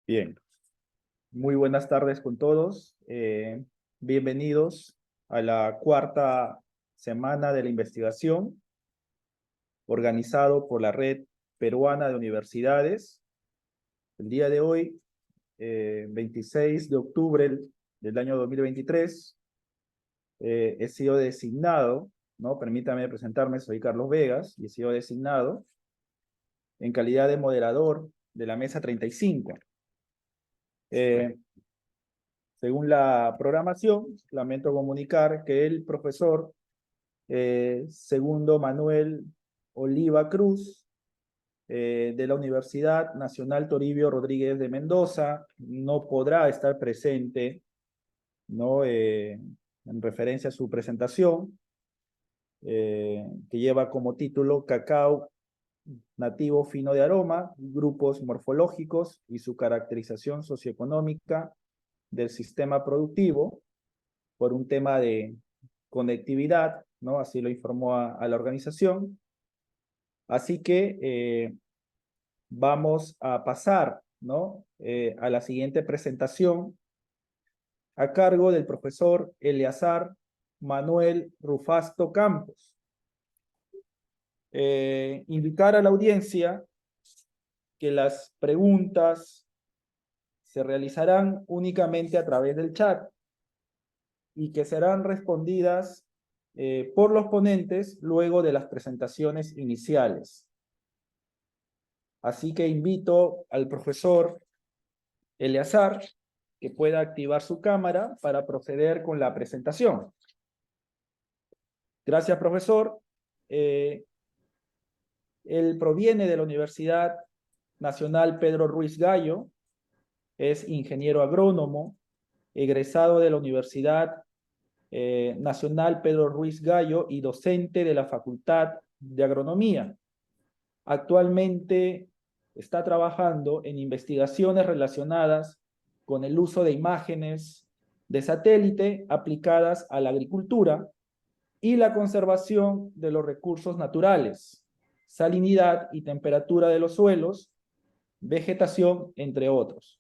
Bien, muy buenas tardes con todos. Bienvenidos a la cuarta semana de la investigación organizado por la Red Peruana de Universidades. El día de hoy, 26 de octubre del año 2023, he sido designado, ¿no? Permítame presentarme, soy Carlos Vegas y he sido designado en calidad de moderador de la mesa 35. Según la programación, lamento comunicar que el profesor Segundo Manuel Oliva Cruz, de la Universidad Nacional Toribio Rodríguez de Mendoza, no podrá estar presente, ¿no? En referencia a su presentación, que lleva como título Cacao nativo fino de aroma, grupos morfológicos y su caracterización socioeconómica del sistema productivo, por un tema de conectividad, ¿no? Así lo informó a la organización. Así que vamos a pasar, ¿no? A la siguiente presentación a cargo del profesor Eleazar Manuel Rufasto Campos. Invitar a la audiencia que las preguntas se realizarán únicamente a través del chat y que serán respondidas por los ponentes luego de las presentaciones iniciales. Así que invito al profesor Eleazar que pueda activar su cámara para proceder con la presentación. Gracias, profesor. Él proviene de la Universidad Nacional Pedro Ruiz Gallo, es ingeniero agrónomo, egresado de la Universidad Nacional Pedro Ruiz Gallo y docente de la Facultad de Agronomía. Actualmente está trabajando en investigaciones relacionadas con el uso de imágenes de satélite aplicadas a la agricultura y la conservación de los recursos naturales, salinidad y temperatura de los suelos, vegetación, entre otros,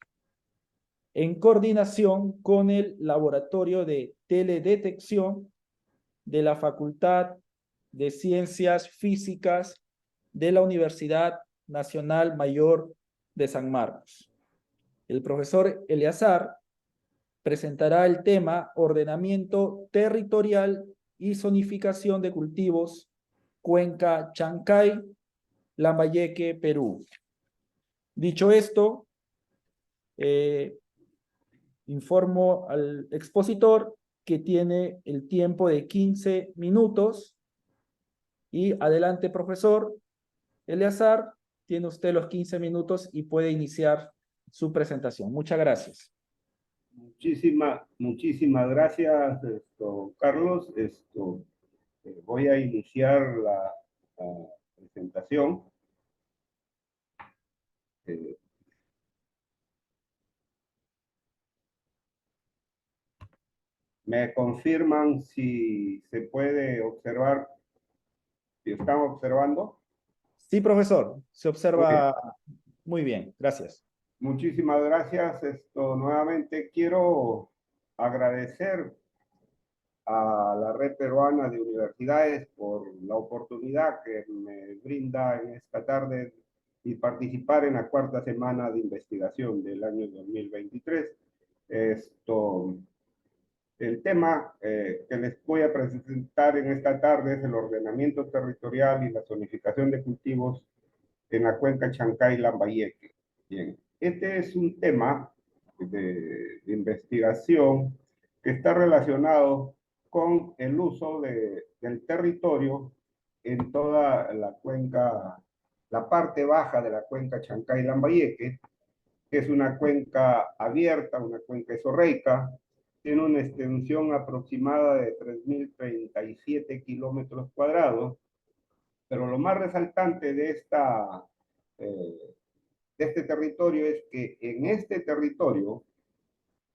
en coordinación con el Laboratorio de Teledetección de la Facultad de Ciencias Físicas de la Universidad Nacional Mayor de San Marcos. El profesor Eleazar presentará el tema ordenamiento territorial y zonificación de cultivos, Cuenca Chancay, Lambayeque, Perú. Dicho esto, informo al expositor que tiene el tiempo de 15 minutos. Y adelante, profesor Eleazar, tiene usted los 15 minutos y puede iniciar su presentación. Muchas gracias. Muchísimas gracias, Carlos. Voy a iniciar la presentación. ¿Me confirman si se puede observar, si están observando? Sí, profesor, se observa muy bien. Gracias. Muchísimas gracias. Nuevamente quiero agradecer a la Red Peruana de Universidades por la oportunidad que me brinda en esta tarde y participar en la cuarta semana de investigación del año 2023. El tema que les voy a presentar en esta tarde es el ordenamiento territorial y la zonificación de cultivos en la cuenca Chancay-Lambayeque. Bien, este es un tema de investigación que está relacionado con el uso del territorio en toda la cuenca, la parte baja de la cuenca Chancay-Lambayeque, que es una cuenca abierta, una cuenca esorreica, tiene una extensión aproximada de 3.037 kilómetros cuadrados, pero lo más resaltante de este territorio es que en este territorio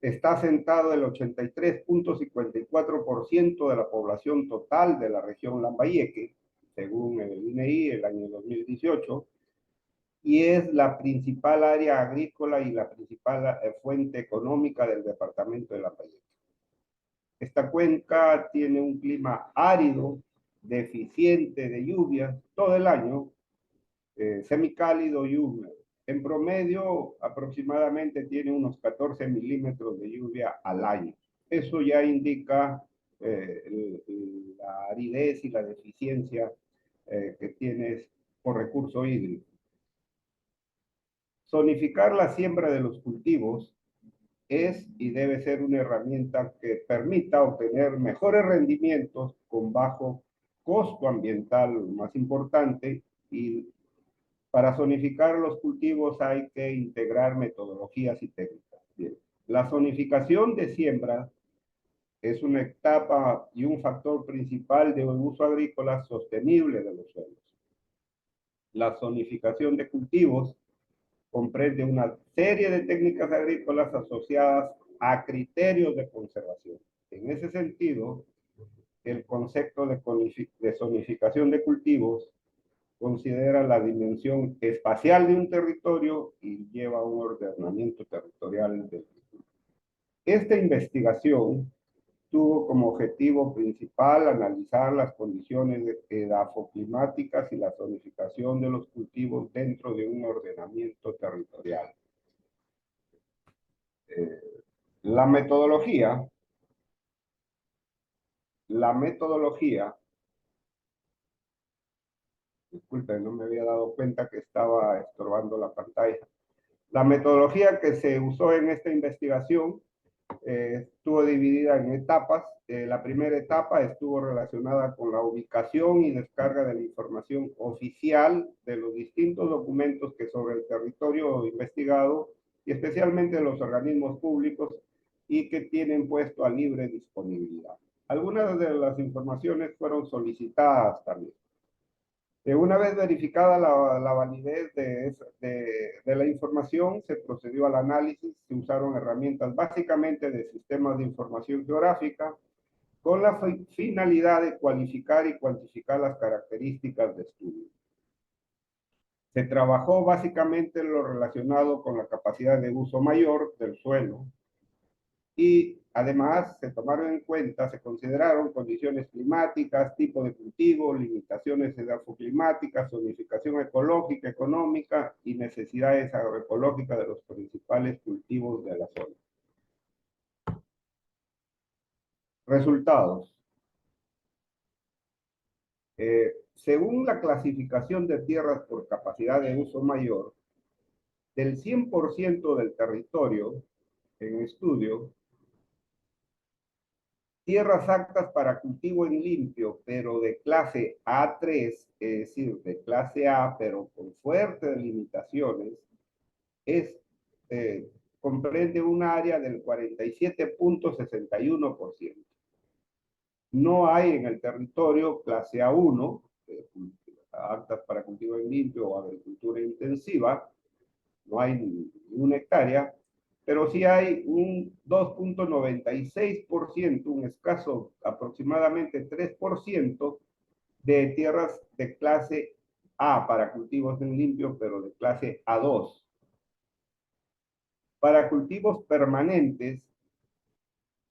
está asentado el 83.54% de la población total de la región Lambayeque, según el INEI, el año 2018, y es la principal área agrícola y la principal fuente económica del departamento de Lambayeque. Esta cuenca tiene un clima árido, deficiente de lluvias todo el año, semicálido y húmedo. En promedio, aproximadamente tiene unos 14 milímetros de lluvia al año. Eso ya indica la aridez y la deficiencia que tienes por recurso hídrico. Zonificar la siembra de los cultivos es y debe ser una herramienta que permita obtener mejores rendimientos con bajo costo ambiental, más importante, y para zonificar los cultivos hay que integrar metodologías y técnicas. Bien. La zonificación de siembra es una etapa y un factor principal de un uso agrícola sostenible de los suelos. La zonificación de cultivos comprende una serie de técnicas agrícolas asociadas a criterios de conservación. En ese sentido, el concepto de zonificación de cultivos considera la dimensión espacial de un territorio y lleva a un ordenamiento territorial del territorio. Esta investigación tuvo como objetivo principal analizar las condiciones edafoclimáticas y la zonificación de los cultivos dentro de un ordenamiento territorial. La metodología, disculpen, no me había dado cuenta que estaba estorbando la pantalla. La metodología que se usó en esta investigación estuvo dividida en etapas. La primera etapa estuvo relacionada con la ubicación y descarga de la información oficial de los distintos documentos que sobre el territorio investigado y especialmente de los organismos públicos y que tienen puesto a libre disponibilidad. Algunas de las informaciones fueron solicitadas también. Una vez verificada la validez de la información, se procedió al análisis, se usaron herramientas básicamente de sistemas de información geográfica con la finalidad de cualificar y cuantificar las características de estudio. Se trabajó básicamente en lo relacionado con la capacidad de uso mayor del suelo, y además se tomaron en cuenta, se consideraron condiciones climáticas, tipo de cultivo, limitaciones edafoclimáticas, zonificación ecológica, económica y necesidades agroecológicas de los principales cultivos de la zona. Resultados. Según la clasificación de tierras por capacidad de uso mayor, del 100% del territorio en estudio, tierras aptas para cultivo en limpio, pero de clase A3, es decir, de clase A, pero con fuertes limitaciones, comprende un área del 47.61%. No hay en el territorio clase A1, aptas para cultivo en limpio o agricultura intensiva, no hay ni una hectárea, pero sí hay un 2.96%, un escaso aproximadamente 3% de tierras de clase A para cultivos en limpio, pero de clase A2. Para cultivos permanentes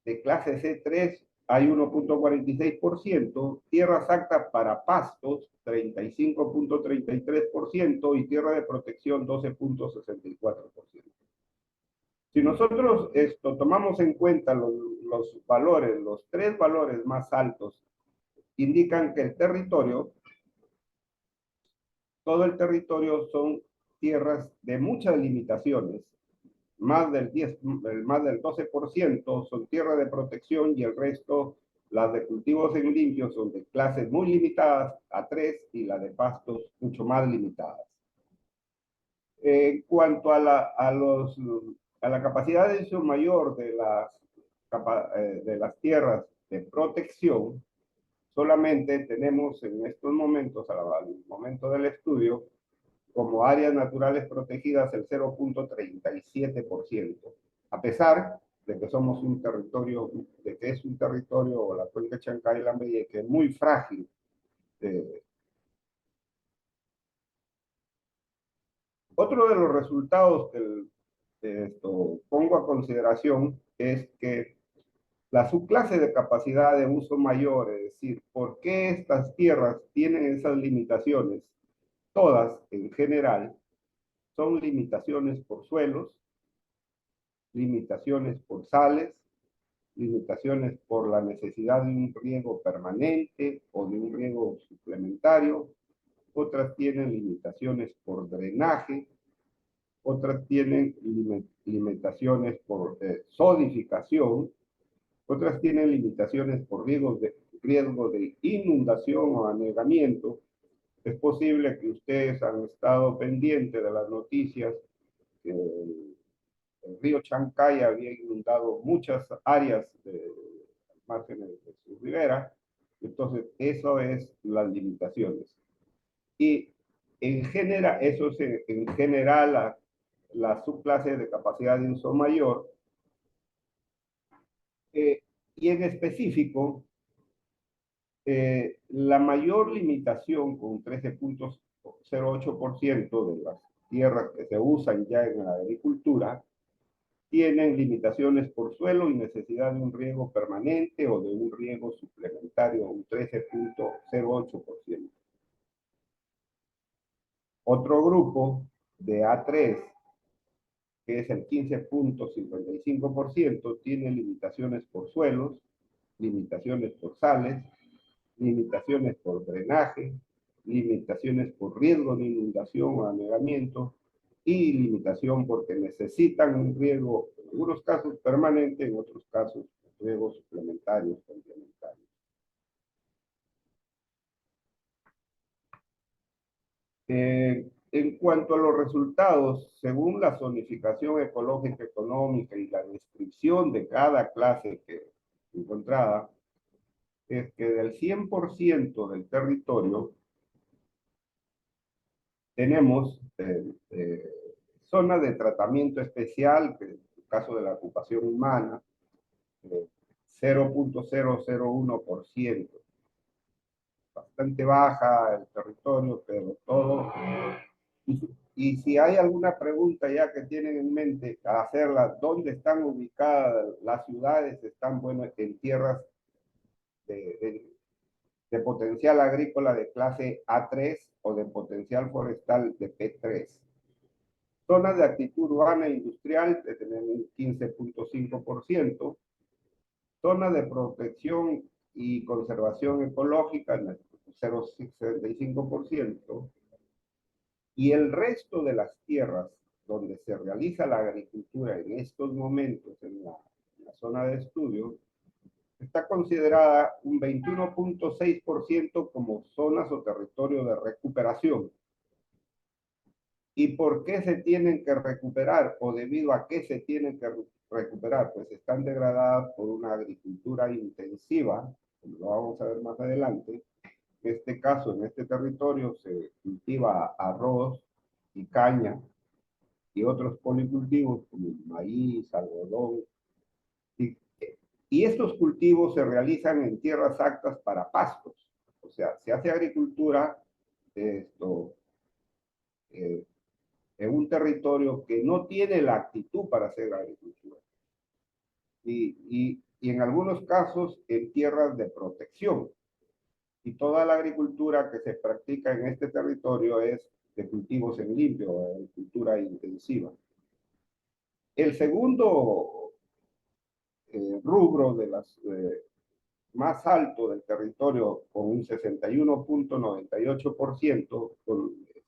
de clase C3 hay 1.46%, tierras aptas para pastos 35.33% y tierra de protección 12.64%. Si nosotros tomamos en cuenta los valores, los tres valores más altos, indican que el territorio, todo el territorio son tierras de muchas limitaciones. Más del 12% son tierras de protección y el resto, las de cultivos en limpio, son de clases muy limitadas, A3, y las de pastos mucho más limitadas. En cuanto a la capacidad de uso mayor de las tierras de protección, solamente tenemos en estos momentos, al momento del estudio, como áreas naturales protegidas el 0.37%, a pesar de que somos un territorio, de que es un territorio, o la cuenca Chancay-Lambayeque, que es muy frágil. Otro de los resultados que pongo a consideración es que la subclase de capacidad de uso mayor, es decir, ¿por qué estas tierras tienen esas limitaciones? Todas, en general, son limitaciones por suelos, limitaciones por sales, limitaciones por la necesidad de un riego permanente o de un riego suplementario. Otras tienen limitaciones por drenaje, otras tienen limitaciones por sodificación, otras tienen limitaciones por riesgo de inundación o anegamiento. Es posible que ustedes han estado pendientes de las noticias que el río Chancay había inundado muchas áreas de márgenes de su ribera. Entonces, eso es las limitaciones. Y en general, eso es en general la subclase de capacidad de uso mayor. Y en específico, la mayor limitación con 13.08% de las tierras que se usan ya en la agricultura tienen limitaciones por suelo y necesidad de un riego permanente o de un riego suplementario, un 13.08%. Otro grupo de A3, que es el 15.55%, tiene limitaciones por suelos, limitaciones por sales, limitaciones por drenaje, limitaciones por riesgo de inundación o anegamiento y limitación porque necesitan un riego, en algunos casos permanente, en otros casos riegos suplementarios, complementarios. En cuanto a los resultados, según la zonificación ecológica económica y la descripción de cada clase que encontrada, es que del 100% del territorio tenemos zonas de tratamiento especial, que en el caso de la ocupación humana, 0.001%. Bastante baja el territorio, pero todo. Y si hay alguna pregunta ya que tienen en mente a hacerla, ¿dónde están ubicadas las ciudades? Están, bueno, en tierras de potencial agrícola de clase A3 o de potencial forestal de P3. Zonas de actitud urbana e industrial tenemos un 15.5%. Zonas de protección y conservación ecológica, 0.65%. Y el resto de las tierras donde se realiza la agricultura en estos momentos en la zona de estudio, está considerada un 21.6% como zonas o territorio de recuperación. ¿Y por qué se tienen que recuperar o debido a qué se tienen que recuperar? Pues están degradadas por una agricultura intensiva, como lo vamos a ver más adelante. En este caso, en este territorio se cultiva arroz y caña y otros policultivos como maíz, algodón. Y, y estos cultivos se realizan en tierras aptas para pastos. O sea, se hace agricultura en un territorio que no tiene la actitud para hacer agricultura. Y en algunos casos en tierras de protección. Y toda la agricultura que se practica en este territorio es de cultivos en limpio, agricultura intensiva. El segundo rubro de las más alto del territorio, con un 61.98%,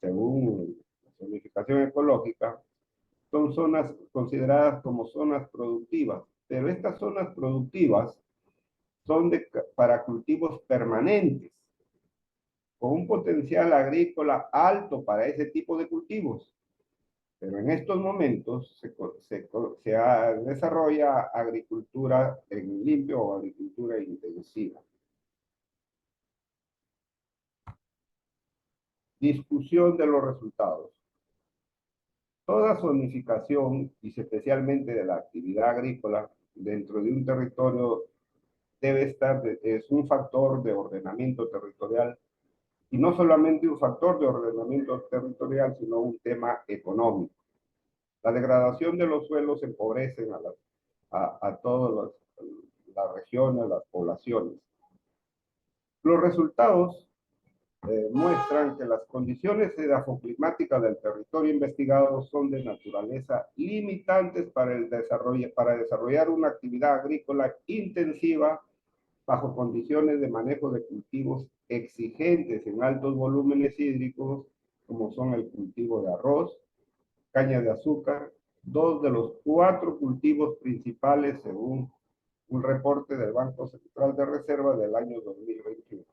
según la zonificación ecológica, son zonas consideradas como zonas productivas, pero estas zonas productivas son para cultivos permanentes, con un potencial agrícola alto para ese tipo de cultivos. Pero en estos momentos se desarrolla agricultura en limpio o agricultura intensiva. Discusión de los resultados. Toda zonificación, y especialmente de la actividad agrícola, dentro de un territorio es un factor de ordenamiento territorial y no solamente un factor de ordenamiento territorial, sino un tema económico. La degradación de los suelos empobrecen a todas las regiones, las poblaciones. Los resultados muestran que las condiciones edafoclimáticas del territorio investigado son de naturaleza limitantes para desarrollar una actividad agrícola intensiva bajo condiciones de manejo de cultivos exigentes en altos volúmenes hídricos, como son el cultivo de arroz, caña de azúcar, dos de los 4 cultivos principales según un reporte del Banco Central de Reserva del año 2021.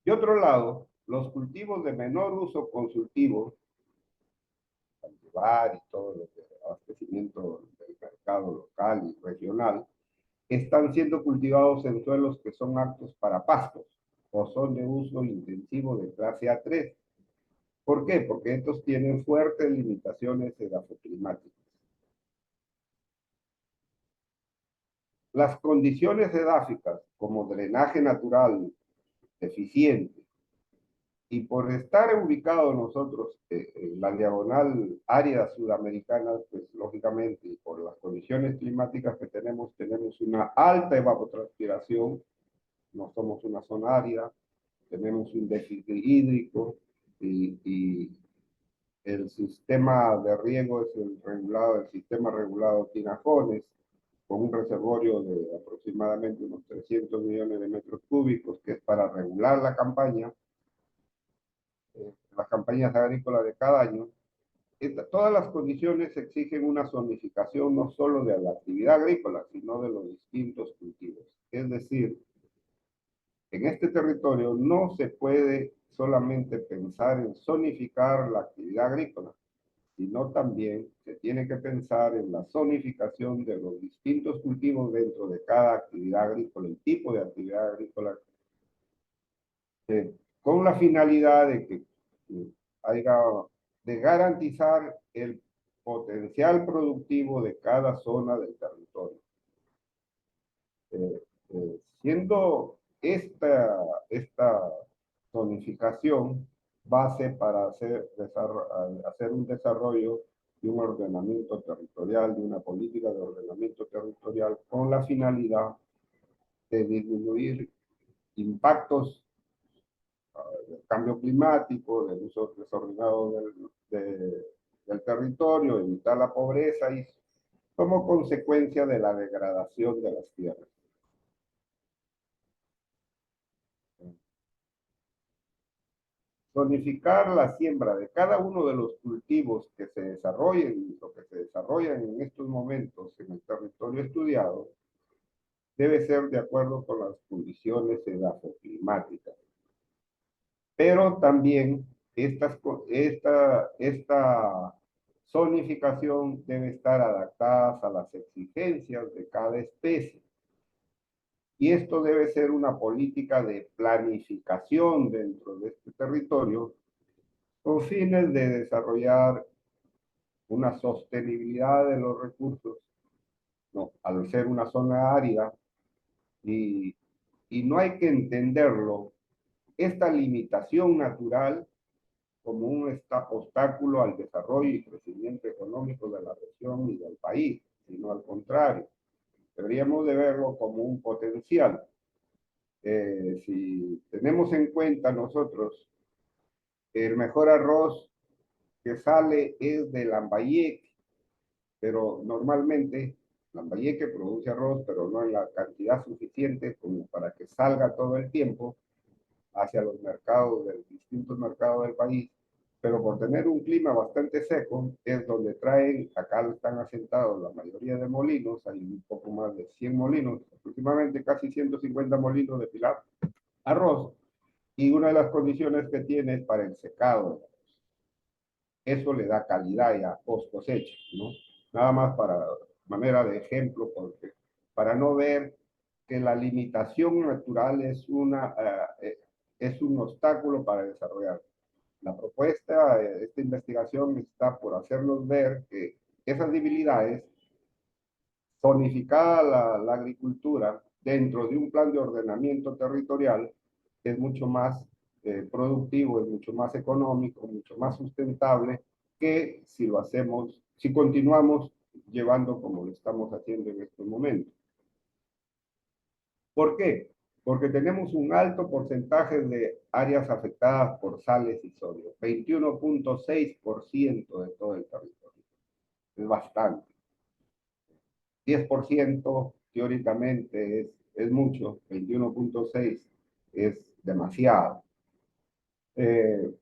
De otro lado, los cultivos de menor uso consultivo, cultivar y todo lo que abastecimiento del mercado local y regional, están siendo cultivados en suelos que son aptos para pastos o son de uso intensivo de clase A3. ¿Por qué? Porque estos tienen fuertes limitaciones edafoclimáticas. Las condiciones edáficas, como drenaje natural eficiente, y por estar ubicados nosotros en la diagonal área sudamericana, pues lógicamente, y por las condiciones climáticas que tenemos una alta evapotranspiración, no somos una zona árida, tenemos un déficit hídrico y el sistema de riego es el sistema regulado Tinajones, con un reservorio de aproximadamente unos 300 millones de metros cúbicos, que es para regular las campañas agrícolas de cada año. Todas las condiciones exigen una zonificación no solo de la actividad agrícola, sino de los distintos cultivos. Es decir, en este territorio no se puede solamente pensar en zonificar la actividad agrícola, sino también se tiene que pensar en la zonificación de los distintos cultivos dentro de cada actividad agrícola, el tipo de actividad agrícola, con la finalidad de que haya, de garantizar el potencial productivo de cada zona del territorio. Siendo esta zonificación base para hacer un desarrollo de un ordenamiento territorial, de una política de ordenamiento territorial, con la finalidad de disminuir impactos del cambio climático, del uso desordenado del territorio, evitar la pobreza y como consecuencia de la degradación de las tierras. Zonificar la siembra de cada uno de los cultivos que se desarrollen o que se desarrollan en estos momentos en el territorio estudiado debe ser de acuerdo con las condiciones edafoclimáticas. Pero también esta zonificación debe estar adaptada a las exigencias de cada especie. Y esto debe ser una política de planificación dentro de este territorio con fines de desarrollar una sostenibilidad de los recursos, no, al ser una zona árida, y no hay que entenderlo, esta limitación natural como un obstáculo al desarrollo y crecimiento económico de la región y del país, sino al contrario, deberíamos de verlo como un potencial. Si tenemos en cuenta nosotros el mejor arroz que sale es de Lambayeque, pero normalmente Lambayeque produce arroz, pero no en la cantidad suficiente como para que salga todo el tiempo hacia los mercados, de los distintos mercados del país, pero por tener un clima bastante seco, es donde traen, acá están asentados la mayoría de molinos, hay un poco más de 100 molinos, aproximadamente casi 150 molinos de pilar arroz, y una de las condiciones que tiene es para el secado. Eso le da calidad ya post cosecha, ¿no? Nada más para manera de ejemplo, porque para no ver que la limitación natural es un obstáculo para desarrollar. La propuesta, esta investigación está por hacernos ver que esas debilidades, zonificada la agricultura dentro de un plan de ordenamiento territorial, es mucho más productivo, es mucho más económico, mucho más sustentable que si lo hacemos, si continuamos llevando como lo estamos haciendo en este momento. ¿Por qué? Porque tenemos un alto porcentaje de áreas afectadas por sales y sodio, 21.6% de todo el territorio. Es bastante. 10% teóricamente es mucho, 21.6% es demasiado. Este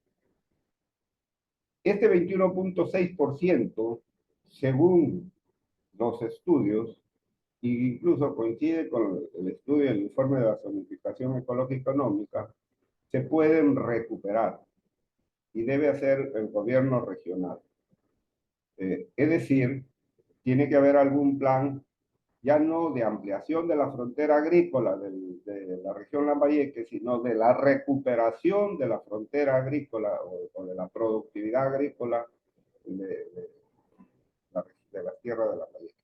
21.6%, según los estudios, e incluso coincide con el estudio del informe de la zonificación ecológica económica, se pueden recuperar y debe hacer el gobierno regional. Es decir, tiene que haber algún plan ya no de ampliación de la frontera agrícola de la región Lambayeque, sino de la recuperación de la frontera agrícola o de la productividad agrícola de las tierras de Lambayeque.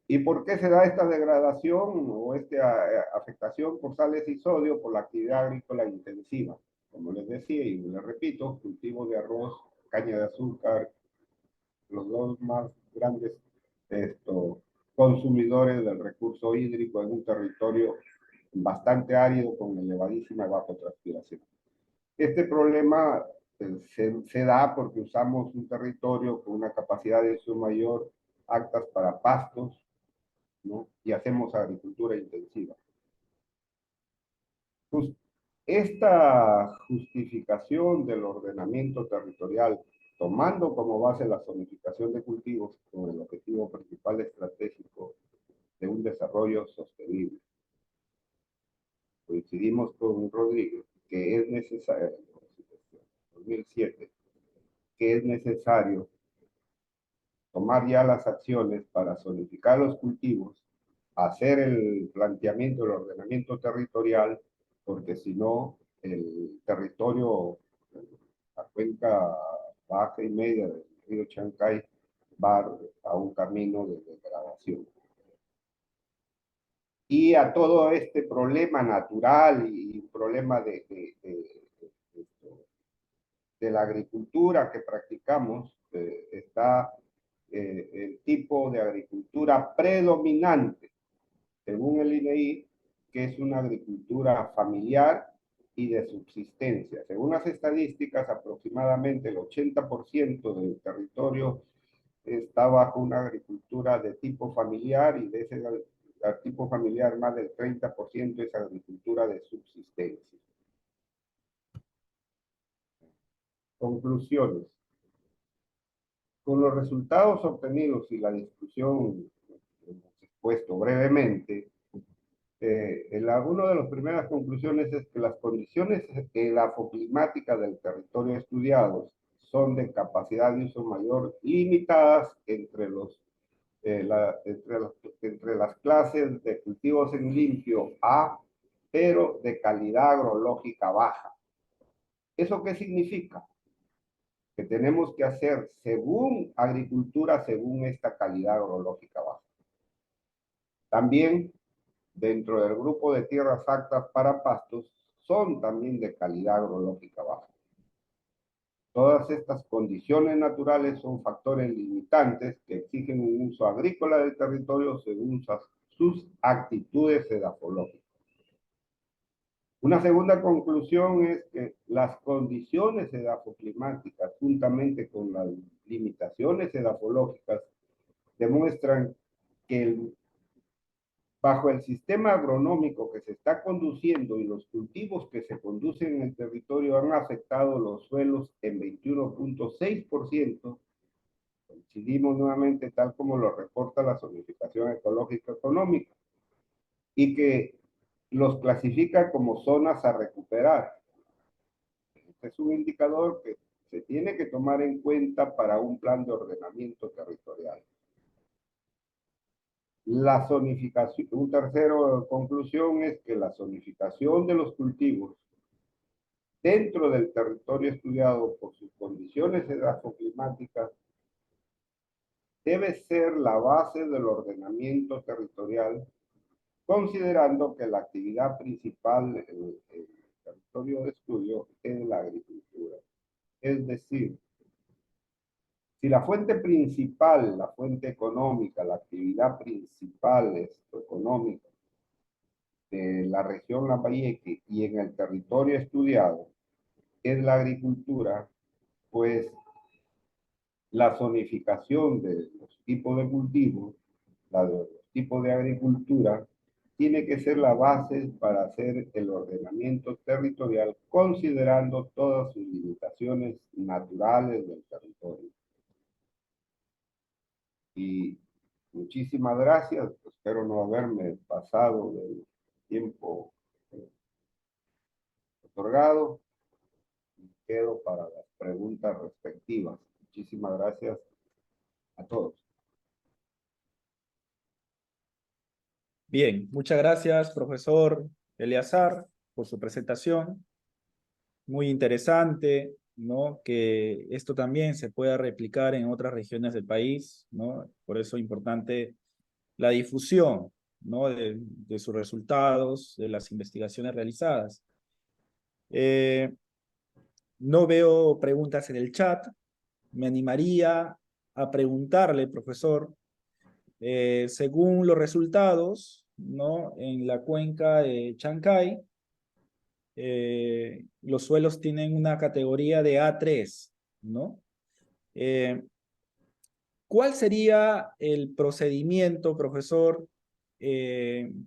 ¿Y por qué se da esta degradación o esta afectación por sales y sodio? Por la actividad agrícola intensiva. Como les decía y les repito, cultivo de arroz, caña de azúcar, los dos más grandes consumidores del recurso hídrico en un territorio bastante árido con elevadísima evapotranspiración. Este problema se da porque usamos un territorio con una capacidad de uso mayor aptas para pastos, ¿no? Y hacemos agricultura intensiva. Pues, esta justificación del ordenamiento territorial, tomando como base la zonificación de cultivos como el objetivo principal estratégico de un desarrollo sostenible. Coincidimos con Rodríguez que es necesario, en 2007, que es necesario tomar ya las acciones para zonificar los cultivos, hacer el planteamiento del ordenamiento territorial, porque si no, el territorio, la cuenca baja y media del río Chancay, va a un camino de degradación. Y a todo este problema natural y problema de la agricultura que practicamos, está el tipo de agricultura predominante, según el INEI, que es una agricultura familiar y de subsistencia. Según las estadísticas, aproximadamente el 80% del territorio está bajo una agricultura de tipo familiar y de ese tipo familiar más del 30% es agricultura de subsistencia. Conclusiones. Con los resultados obtenidos y la discusión que hemos expuesto brevemente, una de las primeras conclusiones es que las condiciones edafoclimáticas del territorio estudiados son de capacidad de uso mayor limitadas entre las clases de cultivos en limpio A, pero de calidad agrológica baja. ¿Eso qué significa? Que tenemos que hacer según agricultura, según esta calidad agrológica baja. También, dentro del grupo de tierras aptas para pastos, son también de calidad agrológica baja. Todas estas condiciones naturales son factores limitantes que exigen un uso agrícola del territorio según sus actitudes edafológicas. Una segunda conclusión es que las condiciones edafoclimáticas, juntamente con las limitaciones edafológicas, demuestran que bajo el sistema agronómico que se está conduciendo y los cultivos que se conducen en el territorio han afectado los suelos en 21.6%. Coincidimos nuevamente tal como lo reporta la zonificación ecológica económica y que los clasifica como zonas a recuperar. Este es un indicador que se tiene que tomar en cuenta para un plan de ordenamiento territorial. La zonificación, un tercero conclusión es que la zonificación de los cultivos dentro del territorio estudiado por sus condiciones edafoclimáticas debe ser la base del ordenamiento territorial considerando que la actividad principal en el territorio de estudio es la agricultura. Es decir, si la fuente principal, la fuente económica, la actividad principal económica de la región Lambayeque y en el territorio estudiado es la agricultura, pues la zonificación de los tipos de cultivos, de los tipos de agricultura, tiene que ser la base para hacer el ordenamiento territorial, considerando todas sus limitaciones naturales del territorio. Y muchísimas gracias, espero no haberme pasado del tiempo otorgado. Quedo para las preguntas respectivas. Muchísimas gracias a todos. Bien, muchas gracias, profesor Eleazar, por su presentación. Muy interesante, ¿no? Que esto también se pueda replicar en otras regiones del país, ¿no? Por eso es importante la difusión, ¿no? De sus resultados, de las investigaciones realizadas. No veo preguntas en el chat. Me animaría a preguntarle, profesor, según los resultados, ¿no? En la cuenca de Chancay, los suelos tienen una categoría de A3, ¿no? ¿Cuál sería el procedimiento, profesor,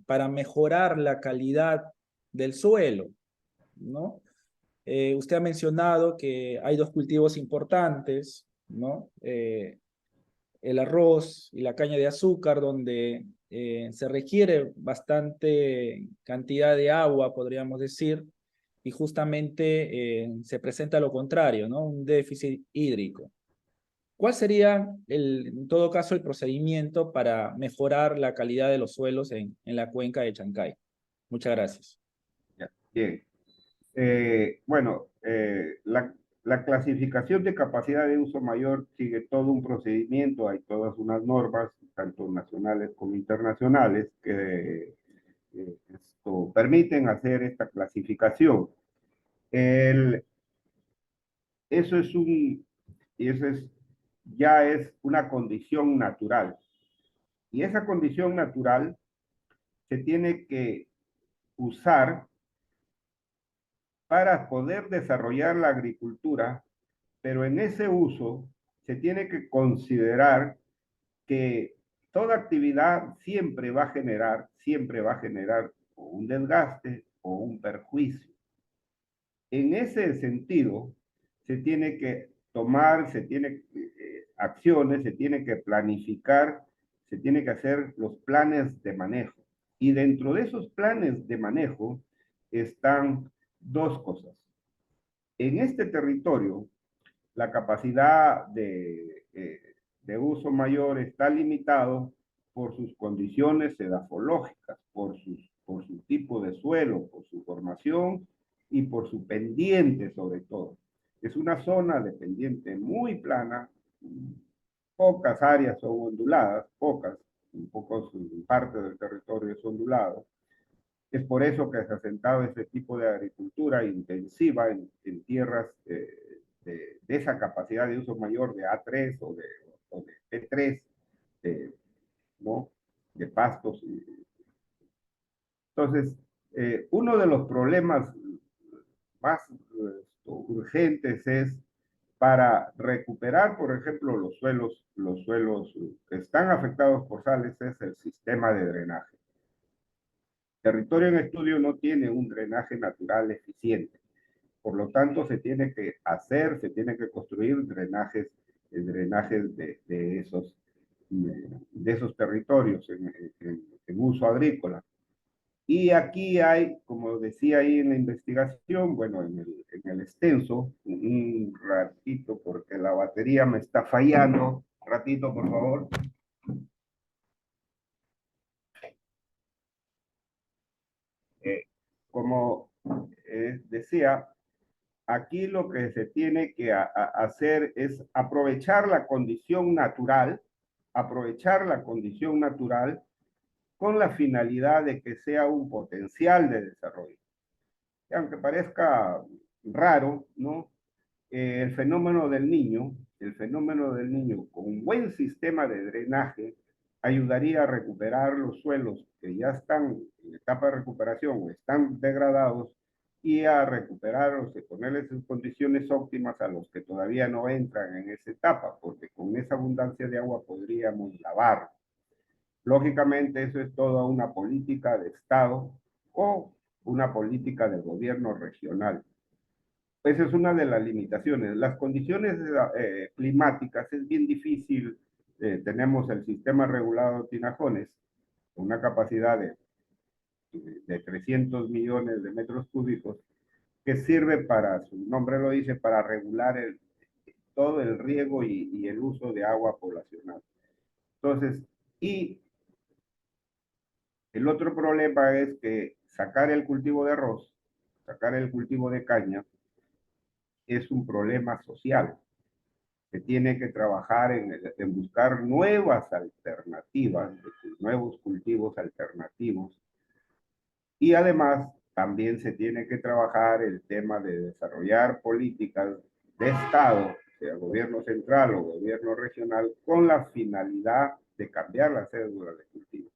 para mejorar la calidad del suelo, ¿no? Usted ha mencionado que hay dos cultivos importantes, ¿no? El arroz y la caña de azúcar, donde se requiere bastante cantidad de agua, podríamos decir, y justamente se presenta lo contrario, ¿no? Un déficit hídrico. ¿Cuál sería, en todo caso, el procedimiento para mejorar la calidad de los suelos en la cuenca de Chancay? Muchas gracias. Bien. Bueno, la clasificación de capacidad de uso mayor sigue todo un procedimiento, hay todas unas normas, tanto nacionales como internacionales, que permiten hacer esta clasificación. Eso es ya es una condición natural. Y esa condición natural se tiene que usar para poder desarrollar la agricultura, pero en ese uso se tiene que considerar que toda actividad siempre va a generar un desgaste o un perjuicio. En ese sentido, se tiene que tomar, acciones, se tiene que planificar, se tiene que hacer los planes de manejo. Y dentro de esos planes de manejo están dos cosas. En este territorio, la capacidad de uso mayor está limitado por sus condiciones edafológicas, por su tipo de suelo, por su formación y por su pendiente sobre todo. Es una zona de pendiente muy plana, pocas áreas son onduladas, pocas, parte del territorio es ondulado. Es por eso que se ha asentado este tipo de agricultura intensiva en tierras de esa capacidad de uso mayor de A3 o de P3, ¿no? De pastos. Entonces, uno de los problemas más urgentes es para recuperar, por ejemplo, los suelos que están afectados por sales, es el sistema de drenaje. El territorio en estudio no tiene un drenaje natural eficiente. Por lo tanto, se tiene que construir drenajes de esos territorios en uso agrícola. Y aquí hay, como decía ahí en la investigación, bueno, en el extenso, un ratito, porque la batería me está fallando. Un ratito, por favor. Como decía, aquí lo que se tiene que hacer es aprovechar la condición natural con la finalidad de que sea un potencial de desarrollo. Y aunque parezca raro, ¿no? El fenómeno del niño con un buen sistema de drenaje ayudaría a recuperar los suelos que ya están en etapa de recuperación o están degradados y a recuperarlos y ponerles en condiciones óptimas a los que todavía no entran en esa etapa, porque con esa abundancia de agua podríamos lavar. Lógicamente, eso es toda una política de Estado o una política del gobierno regional. Esa es una de las limitaciones. Las condiciones climáticas es bien difícil. Tenemos el sistema regulado de Tinajones, con una capacidad de 300 millones de metros cúbicos, que sirve para, su nombre lo dice, para regular todo el riego y el uso de agua poblacional. Entonces, y el otro problema es que sacar el cultivo de arroz, sacar el cultivo de caña, es un problema social. Se tiene que trabajar en buscar nuevas alternativas, nuevos cultivos alternativos. Y además también se tiene que trabajar el tema de desarrollar políticas de Estado, sea gobierno central o gobierno regional, con la finalidad de cambiar la cédula de cultivo.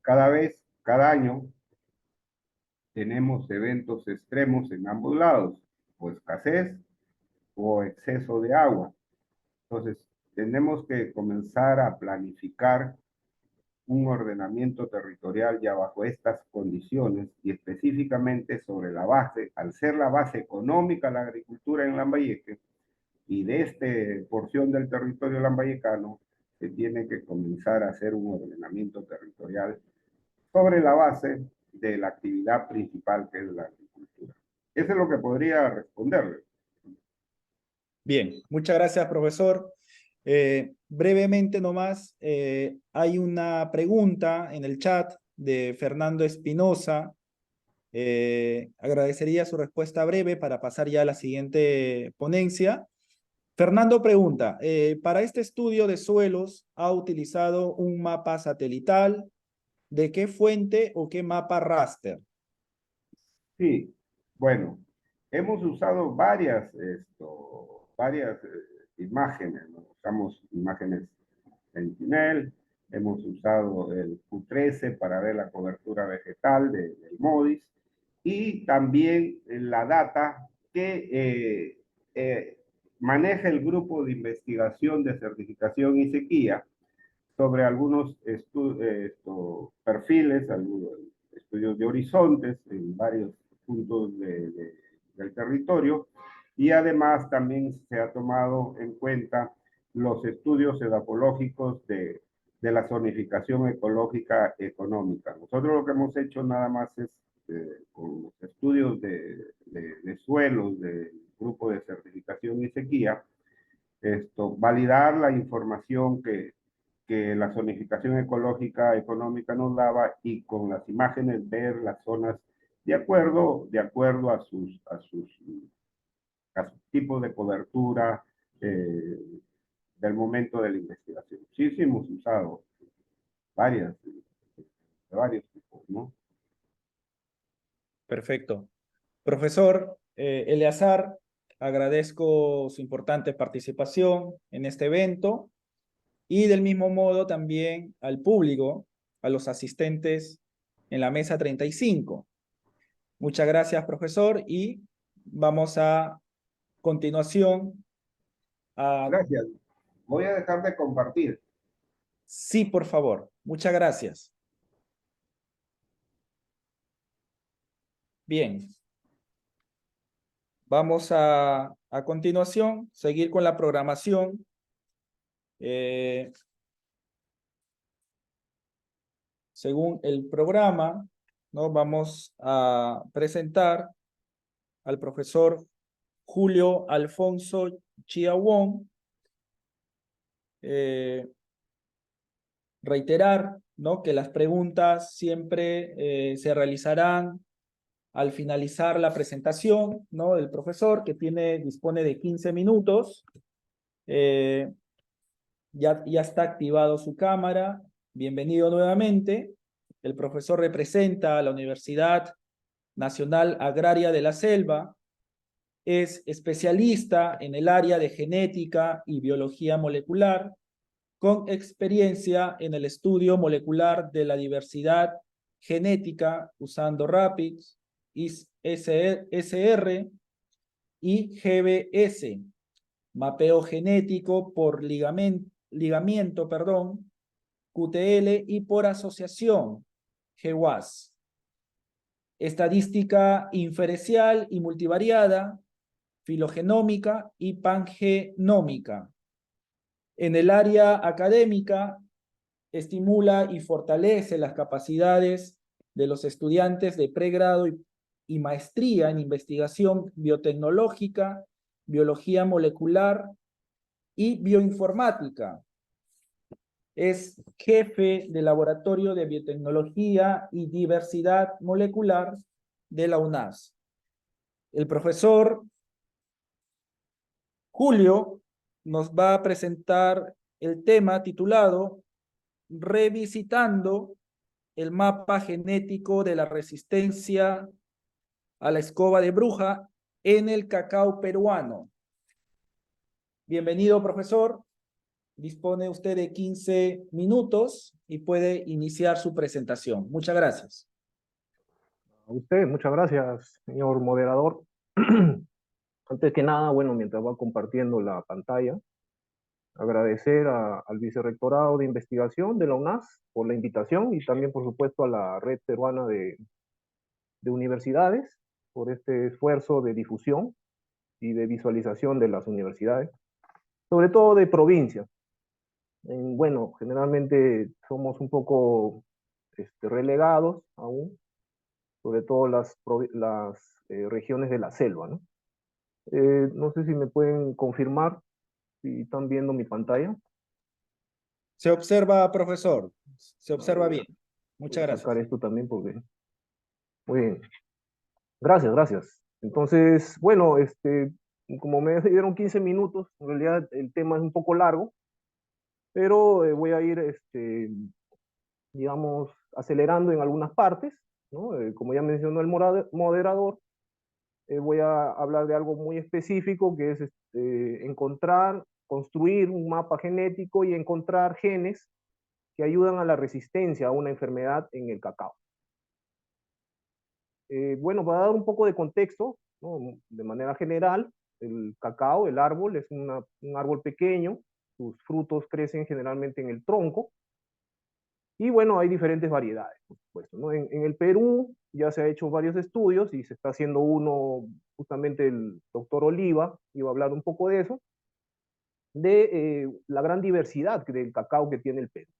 Cada año, tenemos eventos extremos en ambos lados, o escasez o exceso de agua. Entonces, tenemos que comenzar a planificar un ordenamiento territorial ya bajo estas condiciones y específicamente sobre la base, al ser la base económica la agricultura en Lambayeque y de esta porción del territorio lambayecano, se tiene que comenzar a hacer un ordenamiento territorial sobre la base de la actividad principal que es la agricultura. Eso es lo que podría responderle. Bien, muchas gracias, profesor. Brevemente nomás, hay una pregunta en el chat de Fernando Espinosa. Agradecería su respuesta breve para pasar ya a la siguiente ponencia. Fernando pregunta, para este estudio de suelos, ¿ha utilizado un mapa satelital? ¿De qué fuente o qué mapa raster? Sí, bueno, hemos usado varias imágenes, ¿no? Usamos imágenes Sentinel, hemos usado el Q13 para ver la cobertura vegetal del MODIS y también la data que maneja el grupo de investigación de certificación y sequía sobre algunos perfiles, algunos estudios de horizontes en varios puntos del territorio y además también se ha tomado en cuenta los estudios edafológicos de la zonificación ecológica económica. Nosotros lo que hemos hecho nada más es con los estudios de suelos del grupo de certificación y sequía, validar la información que la zonificación ecológica económica nos daba y con las imágenes ver las zonas de acuerdo a su tipo de cobertura del momento de la investigación. Sí, sí hemos usado varios tipos, ¿no? Perfecto. Profesor Eleazar, agradezco su importante participación en este evento y del mismo modo también al público, a los asistentes en la mesa 35. Muchas gracias, profesor, y vamos a continuación a... Gracias. Voy a dejar de compartir. Sí, por favor. Muchas gracias. Bien. Vamos a continuación seguir con la programación. Según el programa, ¿no? Vamos a presentar al profesor Julio Alfonso Chiawón. Reiterar, ¿no? Que las preguntas siempre se realizarán al finalizar la presentación, ¿no? Del profesor, que dispone de 15 minutos. Ya está activado su cámara. Bienvenido nuevamente. El profesor representa a la Universidad Nacional Agraria de la Selva. Es especialista en el área de genética y biología molecular, con experiencia en el estudio molecular de la diversidad genética usando RAPIDS, SR y GBS, mapeo genético por ligamiento, QTL y por asociación, GWAS. Estadística inferencial y multivariada, filogenómica y pangenómica. En el área académica, estimula y fortalece las capacidades de los estudiantes de pregrado y maestría en investigación biotecnológica, biología molecular y bioinformática. Es jefe del Laboratorio de Biotecnología y Diversidad Molecular de la UNAS. El profesor Julio nos va a presentar el tema titulado Revisitando el mapa genético de la resistencia a la escoba de bruja en el cacao peruano. Bienvenido, profesor. Dispone usted de 15 minutos y puede iniciar su presentación. Muchas gracias. A usted, muchas gracias, señor moderador. Antes que nada, bueno, mientras va compartiendo la pantalla, agradecer al Vicerrectorado de Investigación de la UNAS por la invitación y también, por supuesto, a la Red Peruana de Universidades por este esfuerzo de difusión y de visualización de las universidades, sobre todo de provincias. Bueno, generalmente somos un poco relegados aún, sobre todo las regiones de la selva, ¿no? No sé si me pueden confirmar si están viendo mi pantalla. Se observa, profesor. Se observa bien. Voy Muchas a gracias. sacar esto también porque... Muy bien. Gracias, gracias. Entonces, bueno, como me dieron 15 minutos, en realidad el tema es un poco largo, pero voy a ir, digamos, acelerando en algunas partes, ¿no? Como ya mencionó el moderador, voy a hablar de algo muy específico, que es encontrar, construir un mapa genético y encontrar genes que ayudan a la resistencia a una enfermedad en el cacao. Bueno, para dar un poco de contexto, ¿no? De manera general, el cacao, el árbol, es un árbol pequeño, sus frutos crecen generalmente en el tronco, y bueno, hay diferentes variedades, por supuesto, ¿no? En el Perú ya se ha hecho varios estudios y se está haciendo uno, justamente el doctor Oliva iba a hablar un poco de eso, de la gran diversidad del cacao que tiene el Perú.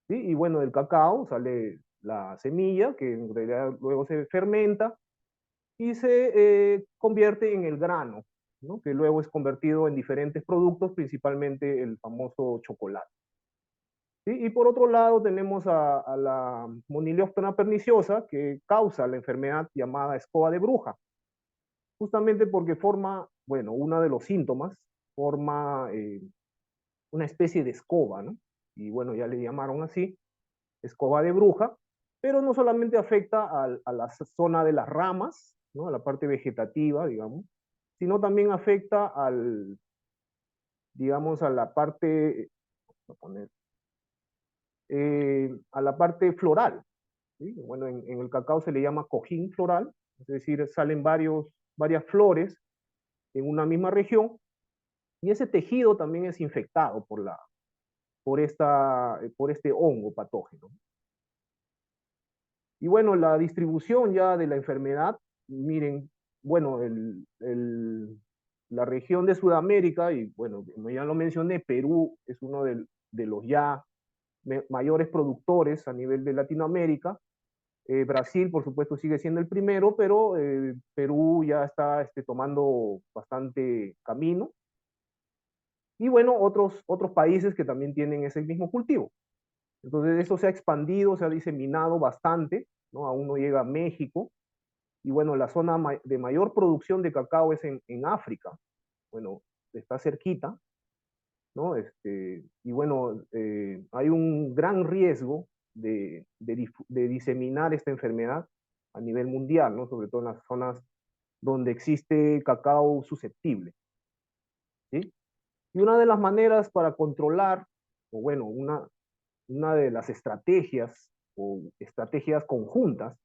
¿Sí? Y bueno, del cacao sale la semilla, que en realidad luego se fermenta y se convierte en el grano, ¿no? Que luego es convertido en diferentes productos, principalmente el famoso chocolate. ¿Sí? Y por otro lado tenemos a la Monilioctona perniciosa, que causa la enfermedad llamada escoba de bruja, justamente porque forma, bueno, uno de los síntomas, forma una especie de escoba, ¿no? Y bueno, ya le llamaron así, escoba de bruja, pero no solamente afecta a la zona de las ramas, ¿no? A la parte vegetativa, digamos, sino también afecta digamos, a la parte, voy a poner, a la parte floral, ¿sí? Bueno, en el cacao se le llama cojín floral, es decir, salen varias flores en una misma región, y ese tejido también es infectado por este hongo patógeno. Y bueno, la distribución ya de la enfermedad, miren, bueno, la región de Sudamérica, y bueno, como ya lo mencioné, Perú es uno de los ya mayores productores a nivel de Latinoamérica. Brasil, por supuesto, sigue siendo el primero, pero Perú ya está tomando bastante camino. Y bueno, otros países que también tienen ese mismo cultivo. Entonces eso se ha expandido, se ha diseminado bastante, ¿no? Aún no llega a México. Y bueno, la zona de mayor producción de cacao es en África. Bueno, está cerquita. ¿no? Y bueno, hay un gran riesgo de diseminar esta enfermedad a nivel mundial, ¿no? Sobre todo en las zonas donde existe cacao susceptible, ¿sí? Y una de las maneras para controlar, o bueno, una de las estrategias o estrategias conjuntas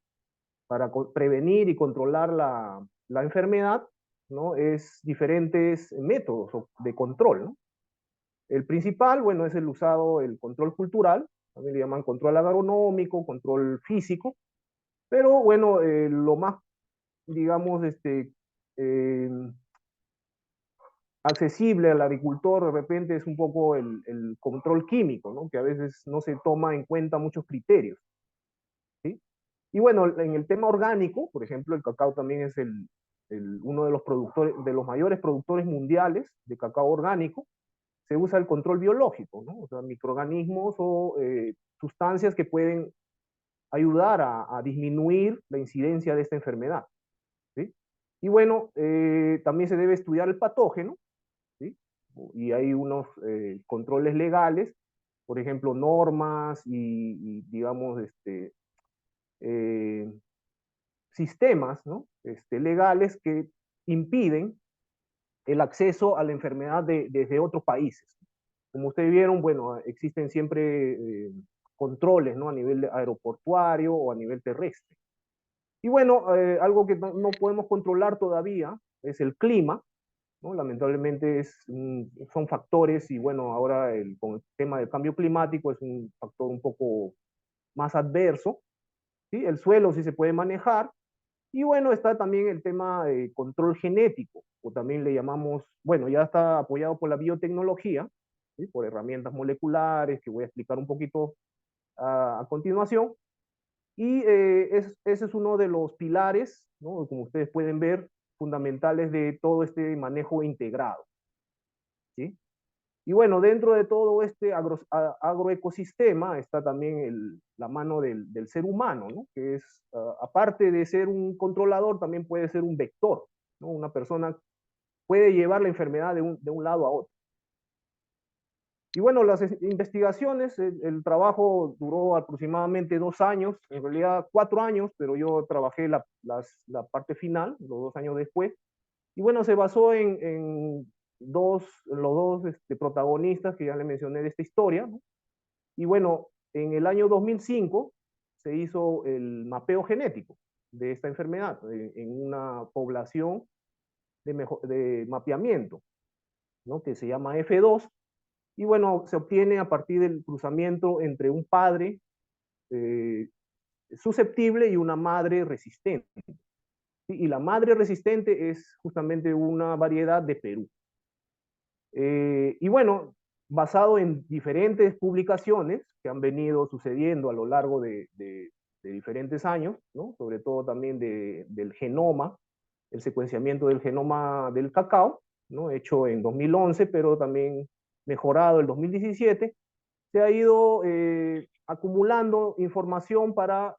para prevenir y controlar la enfermedad, ¿no? Es diferentes métodos de control, ¿no? El principal, bueno, es el control cultural, también le llaman control agronómico, control físico, pero bueno, lo más, digamos, eh, accesible al agricultor de repente es un poco el control químico, ¿no? Que a veces no se toma en cuenta muchos criterios, ¿sí? Y bueno, en el tema orgánico, por ejemplo, el cacao también es uno de los productores, de los mayores productores mundiales de cacao orgánico. Se usa el control biológico, ¿no? O sea, microorganismos o sustancias que pueden ayudar a disminuir la incidencia de esta enfermedad, ¿sí? Y bueno, también se debe estudiar el patógeno, ¿sí? Y hay unos controles legales, por ejemplo, normas y digamos, eh, sistemas, ¿no? Legales que impiden el acceso a la enfermedad desde otros países. Como ustedes vieron, bueno, existen siempre controles, ¿no? A nivel aeroportuario o a nivel terrestre. Y bueno, algo que no podemos controlar todavía es el clima, ¿no? Lamentablemente son factores y bueno, ahora con el tema del cambio climático es un factor un poco más adverso, ¿sí? El suelo sí se puede manejar. Y bueno, está también el tema de control genético, o también le llamamos, bueno, ya está apoyado por la biotecnología, ¿sí? Por herramientas moleculares, que voy a explicar un poquito a continuación. Y ese es uno de los pilares, ¿no? Como ustedes pueden ver, fundamentales de todo este manejo integrado, ¿sí? Y bueno, dentro de todo este agroecosistema está también la mano del ser humano, ¿no? Que es, aparte de ser un controlador, también puede ser un vector, ¿no? Una persona puede llevar la enfermedad de un lado a otro. Y bueno, las investigaciones, el trabajo duró aproximadamente 2 años, en realidad 4 años, pero yo trabajé la parte final, los 2 años después. Y bueno, se basó en los dos protagonistas que ya le mencioné de esta historia, ¿no? Y bueno, en el año 2005 se hizo el mapeo genético de esta enfermedad en una población de mapeamiento, ¿no? Que se llama F2. Y bueno, se obtiene a partir del cruzamiento entre un padre eh, susceptible y una madre resistente. Y la madre resistente es justamente una variedad de Perú. Y bueno, basado en diferentes publicaciones que han venido sucediendo a lo largo de diferentes años, ¿no? Sobre todo también del genoma, el secuenciamiento del genoma del cacao, ¿no? Hecho en 2011, pero también mejorado en 2017, se ha ido acumulando información para,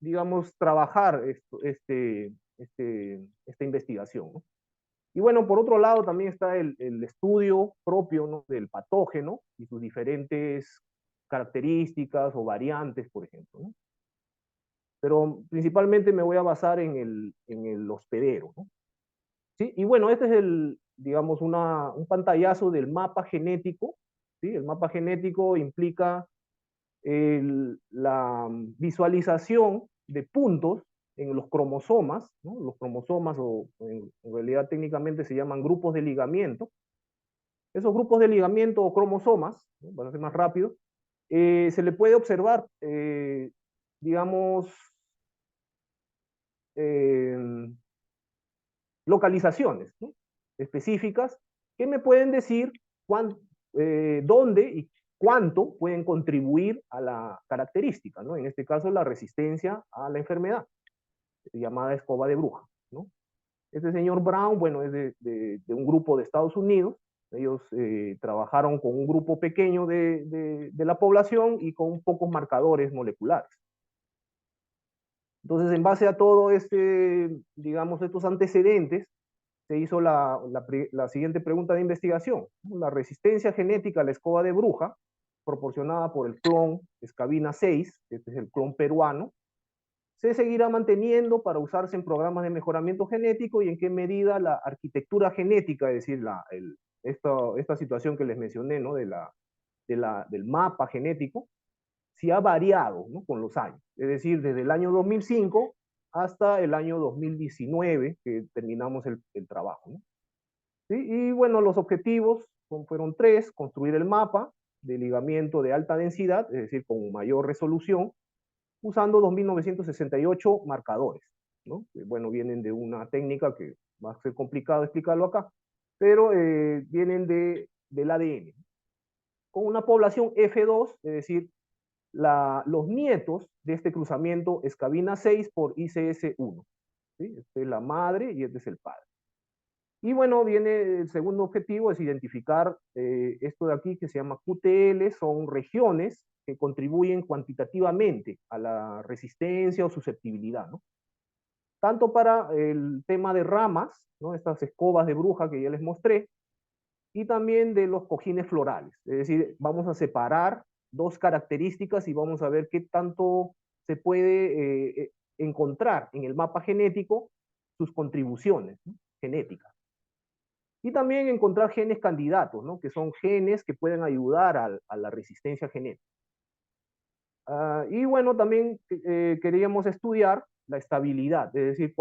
digamos, trabajar esta investigación, ¿no? Y bueno, por otro lado también está el estudio propio, ¿no? Del patógeno y sus diferentes características o variantes, por ejemplo, ¿no? Pero principalmente me voy a basar en el hospedero, ¿no? ¿Sí? Y bueno, este es digamos, un pantallazo del mapa genético, ¿sí? El mapa genético implica la visualización de puntos en los cromosomas, ¿no? Los cromosomas, o en realidad técnicamente se llaman grupos de ligamiento. Esos grupos de ligamiento o cromosomas, ¿no? Para ser más rápido, se le puede observar, digamos, eh, localizaciones, ¿no? Específicas que me pueden decir dónde y cuánto pueden contribuir a la característica, ¿no? En este caso, la resistencia a la enfermedad, llamada escoba de bruja, ¿no? Este señor Brown, bueno, es de un grupo de Estados Unidos. Ellos trabajaron con un grupo pequeño de la población y con pocos marcadores moleculares. Entonces, en base a todo digamos, estos antecedentes, se hizo la siguiente pregunta de investigación. La resistencia genética a la escoba de bruja, proporcionada por el clon Scavina 6, este es el clon peruano, se seguirá manteniendo para usarse en programas de mejoramiento genético y en qué medida la arquitectura genética, es decir, esta situación que les mencioné, ¿no? Del mapa genético, si ha variado, ¿no? Con los años. Es decir, desde el año 2005 hasta el año 2019, que terminamos el trabajo, ¿no? ¿Sí? Y bueno, los objetivos fueron 3: construir el mapa de ligamiento de alta densidad, es decir, con mayor resolución, usando 2.968 marcadores, ¿no? Que, bueno, vienen de una técnica que va a ser complicado explicarlo acá, pero vienen del ADN, con una población F2, es decir, los nietos de este cruzamiento Scavina 6 por ICS1. ¿Sí? Esta es la madre y este es el padre. Y bueno, viene el segundo objetivo, es identificar esto de aquí que se llama QTL, son regiones que contribuyen cuantitativamente a la resistencia o susceptibilidad, ¿no? Tanto para el tema de ramas, ¿no? Estas escobas de bruja que ya les mostré, y también de los cojines florales. Es decir, vamos a separar 2 características y vamos a ver qué tanto se puede encontrar en el mapa genético sus contribuciones, ¿no? Genéticas. Y también encontrar genes candidatos, ¿no? Que son genes que pueden ayudar a la resistencia genética. Y bueno, también queríamos estudiar la estabilidad, es decir,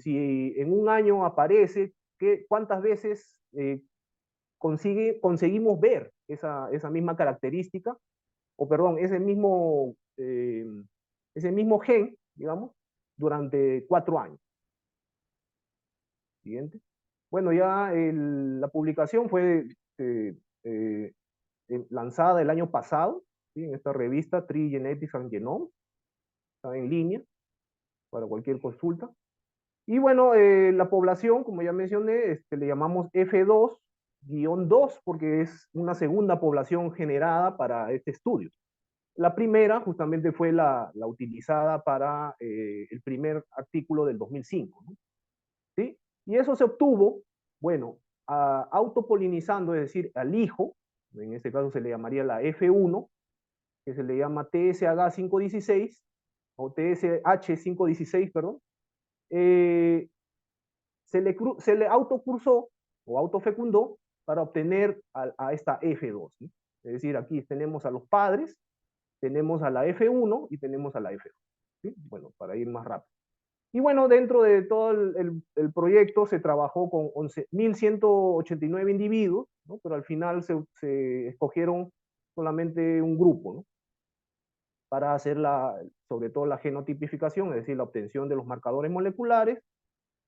si en un año aparece, cuántas veces conseguimos ver esa misma característica, o perdón, ese mismo gen, digamos, durante 4 años. Siguiente. Bueno, ya la publicación fue lanzada el año pasado, ¿sí? En esta revista Tree Genetics and Genome, está en línea para cualquier consulta. Y bueno, la población, como ya mencioné, le llamamos F2-2 porque es una segunda población generada para este estudio. La primera justamente fue la utilizada para el primer artículo del 2005, ¿no? ¿Sí? Y eso se obtuvo, bueno, autopolinizando, es decir, al hijo, en este caso se le llamaría la F1, que se le llama TSH 516, o TSH 516, perdón, se le autocursó o autofecundó para obtener a esta F2, ¿sí? Es decir, aquí tenemos a los padres, tenemos a la F1 y tenemos a la F2, ¿sí? Bueno, para ir más rápido. Y bueno, dentro de todo el proyecto se trabajó con 11.189 individuos, ¿no? Pero al final se escogieron solamente un grupo, ¿no? Para hacer sobre todo la genotipificación, es decir, la obtención de los marcadores moleculares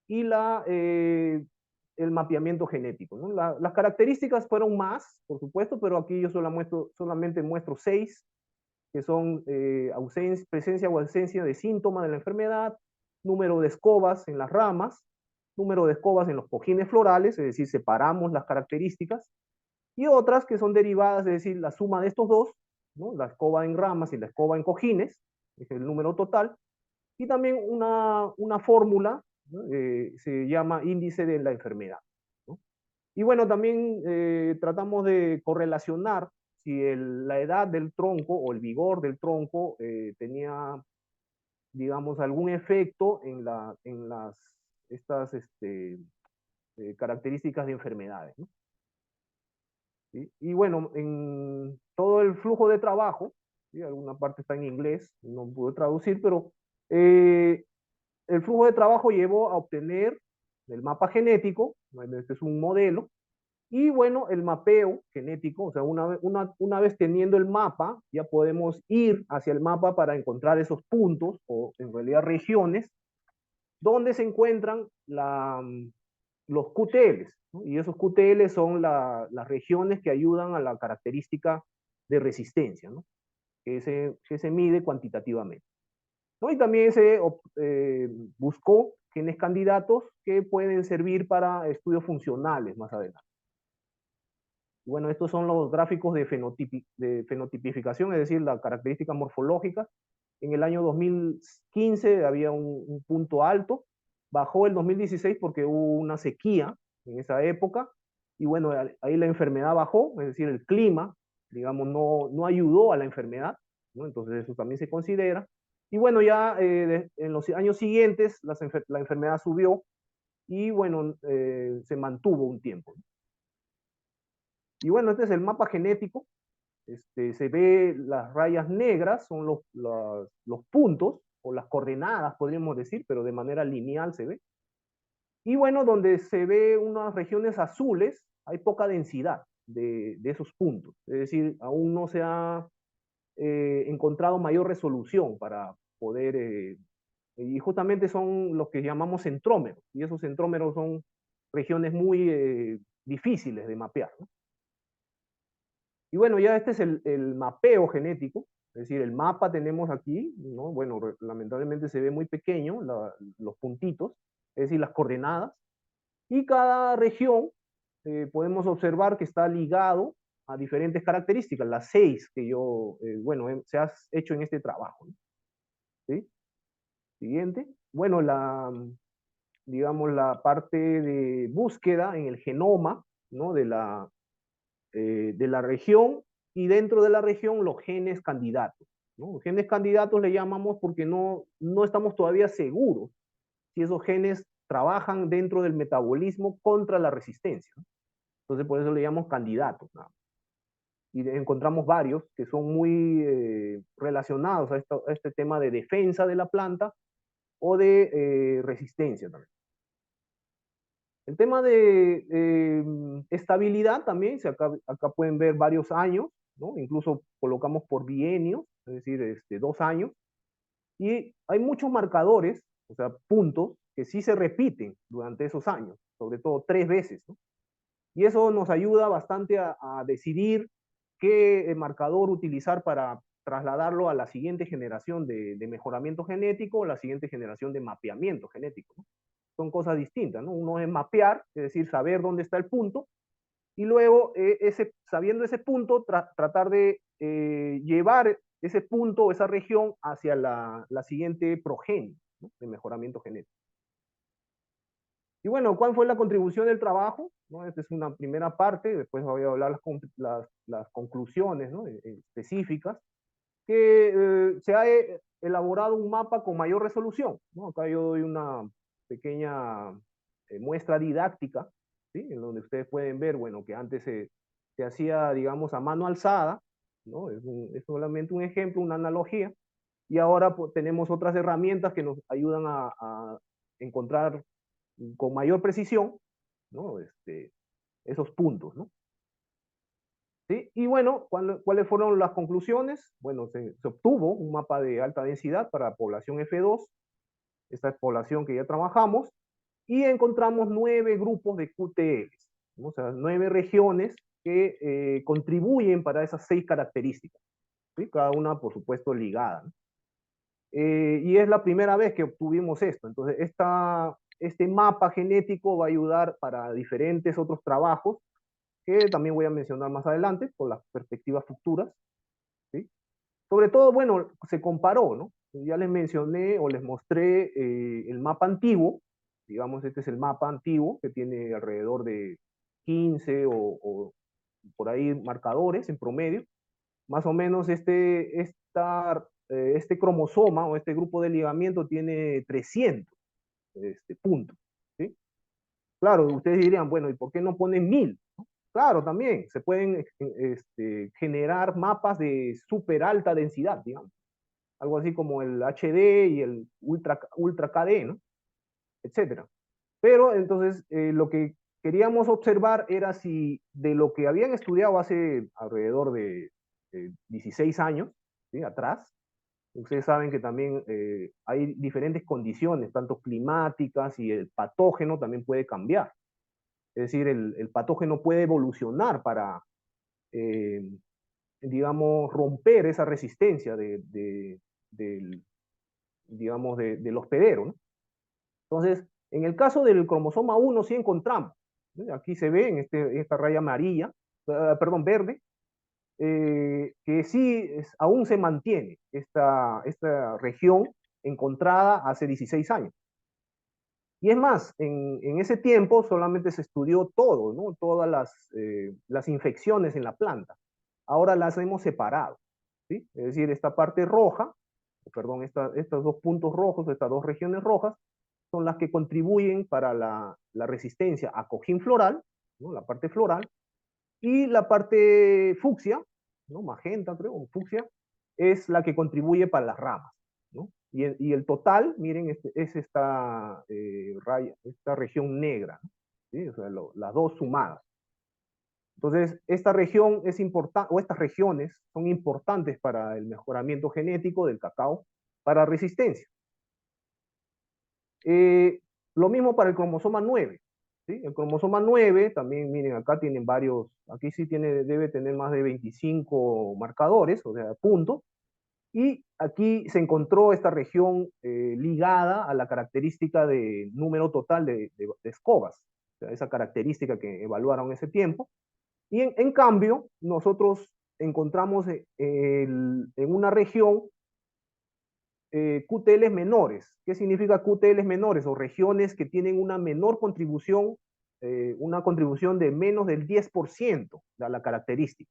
y el mapeamiento genético, ¿no? Las características fueron más, por supuesto, pero aquí yo solamente muestro 6, que son presencia o ausencia de síntomas de la enfermedad, número de escobas en las ramas, número de escobas en los cojines florales, es decir, separamos las características, y otras que son derivadas, es decir, la suma de estos dos, ¿no? La escoba en ramas y la escoba en cojines, es el número total, y también una fórmula, ¿no? Se llama índice de la enfermedad, ¿no? Y bueno, también tratamos de correlacionar si la edad del tronco o el vigor del tronco tenía, digamos, algún efecto en estas características de enfermedades, ¿no? ¿Sí? Y bueno, en todo el flujo de trabajo, ¿sí? Alguna parte está en inglés, no pude traducir, pero el flujo de trabajo llevó a obtener el mapa genético, bueno, este es un modelo, y bueno, el mapeo genético, o sea, una vez teniendo el mapa, ya podemos ir hacia el mapa para encontrar esos puntos, o en realidad regiones, donde se encuentran los QTLs, ¿no? Y esos QTLs son las regiones que ayudan a la característica de resistencia, ¿no? Que se mide cuantitativamente, ¿no? Y también se buscó genes candidatos que pueden servir para estudios funcionales más adelante. Bueno, estos son los gráficos de fenotipificación, es decir, la característica morfológica. En el año 2015 había un punto alto, bajó el 2016 porque hubo una sequía en esa época, y bueno, ahí la enfermedad bajó, es decir, el clima, digamos, no ayudó a la enfermedad, ¿no? Entonces eso también se considera. Y bueno, ya en los años siguientes la enfermedad subió y bueno, se mantuvo un tiempo. Y bueno, este es el mapa genético. Se ve las rayas negras, son los puntos o las coordenadas, podríamos decir, pero de manera lineal se ve. Y bueno, donde se ve unas regiones azules, hay poca densidad de esos puntos. Es decir, aún no se ha encontrado mayor resolución para poder, y justamente son los que llamamos centrómeros, y esos centrómeros son regiones muy difíciles de mapear, ¿no? Y bueno, ya este es el mapeo genético, es decir, el mapa tenemos aquí, ¿no? Bueno, lamentablemente se ve muy pequeño, los puntitos, es decir, las coordenadas, y cada región podemos observar que está ligado a diferentes características, las 6 que yo, bueno, se ha hecho en este trabajo, ¿no? ¿Sí? Siguiente. Bueno, digamos, la parte de búsqueda en el genoma, ¿no? De la región, y dentro de la región los genes candidatos, ¿no? Genes candidatos le llamamos porque no estamos todavía seguros si esos genes trabajan dentro del metabolismo contra la resistencia, ¿no? Entonces por eso le llamamos candidatos, ¿no? Y encontramos varios que son muy relacionados a este tema de defensa de la planta o de resistencia también. El tema de estabilidad también, acá pueden ver varios años, ¿no? Incluso colocamos por bienio, es decir, 2 años, y hay muchos marcadores, o sea, puntos, que sí se repiten durante esos años, sobre todo 3 veces, ¿no? Y eso nos ayuda bastante a decidir qué marcador utilizar para trasladarlo a la siguiente generación de mejoramiento genético o la siguiente generación de mapeamiento genético, ¿no? Son cosas distintas, ¿no? Uno es mapear, es decir, saber dónde está el punto, y luego, sabiendo ese punto, tratar de llevar ese punto o esa región hacia la siguiente progenie, ¿no? De mejoramiento genético. Y bueno, ¿cuál fue la contribución del trabajo? ¿No? Esta es una primera parte, después voy a hablar las conclusiones, ¿no? Específicas, que se ha elaborado un mapa con mayor resolución, ¿no? Acá yo doy una pequeña muestra didáctica, ¿sí? En donde ustedes pueden ver, bueno, que antes se hacía, digamos, a mano alzada, ¿no? Es solamente un ejemplo, una analogía, y ahora pues, tenemos otras herramientas que nos ayudan a encontrar con mayor precisión, ¿no? Esos puntos, ¿no? ¿Sí? Y bueno, ¿cuáles fueron las conclusiones? Bueno, se obtuvo un mapa de alta densidad para población F2, esta es población que ya trabajamos, y encontramos 9 grupos de QTLs, ¿no? O sea, 9 regiones que contribuyen para esas 6 características, ¿sí? Cada una, por supuesto, ligada, ¿no? Y es la primera vez que obtuvimos esto, entonces este mapa genético va a ayudar para diferentes otros trabajos que también voy a mencionar más adelante por las perspectivas futuras, ¿sí? Sobre todo, bueno, se comparó, ¿no? Ya les mencioné o les mostré el mapa antiguo, digamos, este es el mapa antiguo que tiene alrededor de 15 o por ahí marcadores en promedio. Más o menos este cromosoma o este grupo de ligamiento tiene 300 puntos, ¿sí? Claro, ustedes dirían, bueno, ¿y por qué no ponen 1000? Claro, también se pueden generar mapas de súper alta densidad, digamos. Algo así como el HD y el Ultra KD, ¿no? Etcétera. Pero entonces lo que queríamos observar era si de lo que habían estudiado hace alrededor de 16 años, ¿sí? Atrás, ustedes saben que también hay diferentes condiciones, tanto climáticas, y el patógeno también puede cambiar. Es decir, el patógeno puede evolucionar para, digamos, romper esa resistencia digamos, del hospedero, ¿no? Entonces, en el caso del cromosoma 1 sí encontramos, ¿no? Aquí se ve en esta raya amarilla, perdón, verde, que sí aún se mantiene esta región encontrada hace 16 años. Y es más, en ese tiempo solamente se estudió todo, ¿no? Todas las infecciones en la planta. Ahora las hemos separado, ¿sí? Es decir, esta parte roja, perdón, estos dos puntos rojos, estas dos regiones rojas, son las que contribuyen para la resistencia a cojín floral, ¿no? La parte floral, y la parte fucsia, ¿no? Magenta, creo, o fucsia, es la que contribuye para las ramas, ¿no? Y el total, miren, es esta raya, esta región negra, ¿no? ¿Sí? O sea, las dos sumadas. Entonces, esta región es importante, o estas regiones son importantes para el mejoramiento genético del cacao para resistencia. Lo mismo para el cromosoma 9. ¿Sí? El cromosoma 9, también miren, acá tienen varios, aquí sí debe tener más de 25 marcadores, o sea, puntos, y aquí se encontró esta región ligada a la característica de número total de escobas, o sea, esa característica que evaluaron ese tiempo, y en cambio, nosotros encontramos en una región QTLs menores. ¿Qué significa QTLs menores? O regiones que tienen una menor contribución, una contribución de menos del 10% de la característica.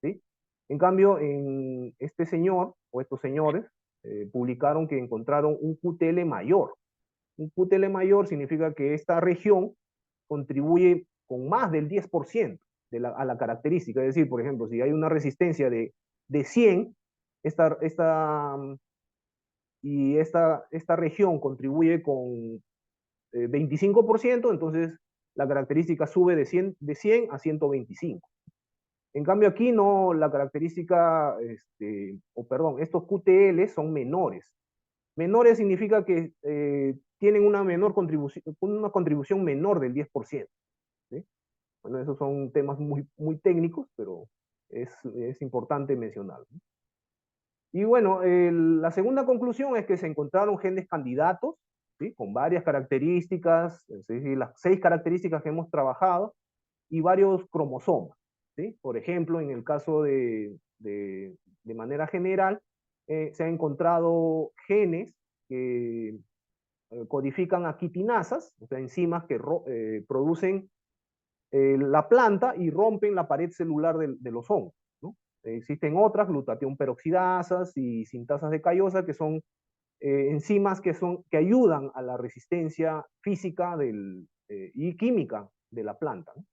¿Sí? En cambio, en este señor, o estos señores, publicaron que encontraron un QTL mayor. Un QTL mayor significa que esta región contribuye con más del 10% a la característica. Es decir, por ejemplo, si hay una resistencia de 100, esta región contribuye con 25%, entonces la característica sube de 100 a 125. En cambio aquí no, la característica, estos QTL son menores. Menores significa que tienen una contribución menor del 10%. ¿Sí? Bueno, esos son temas muy, muy técnicos, pero es importante mencionarlo. Y bueno, la segunda conclusión es que se encontraron genes candidatos, ¿sí? Con varias características, es decir, las 6 características que hemos trabajado, y varios cromosomas, ¿sí? Por ejemplo, en el caso de manera general, se han encontrado genes que codifican a quitinasas, o sea, enzimas que producen la planta y rompen la pared celular de los hongos, ¿no? Existen otras, glutatión peroxidasas y sintasas de cayosa, que son enzimas que ayudan a la resistencia física y química de la planta, ¿no?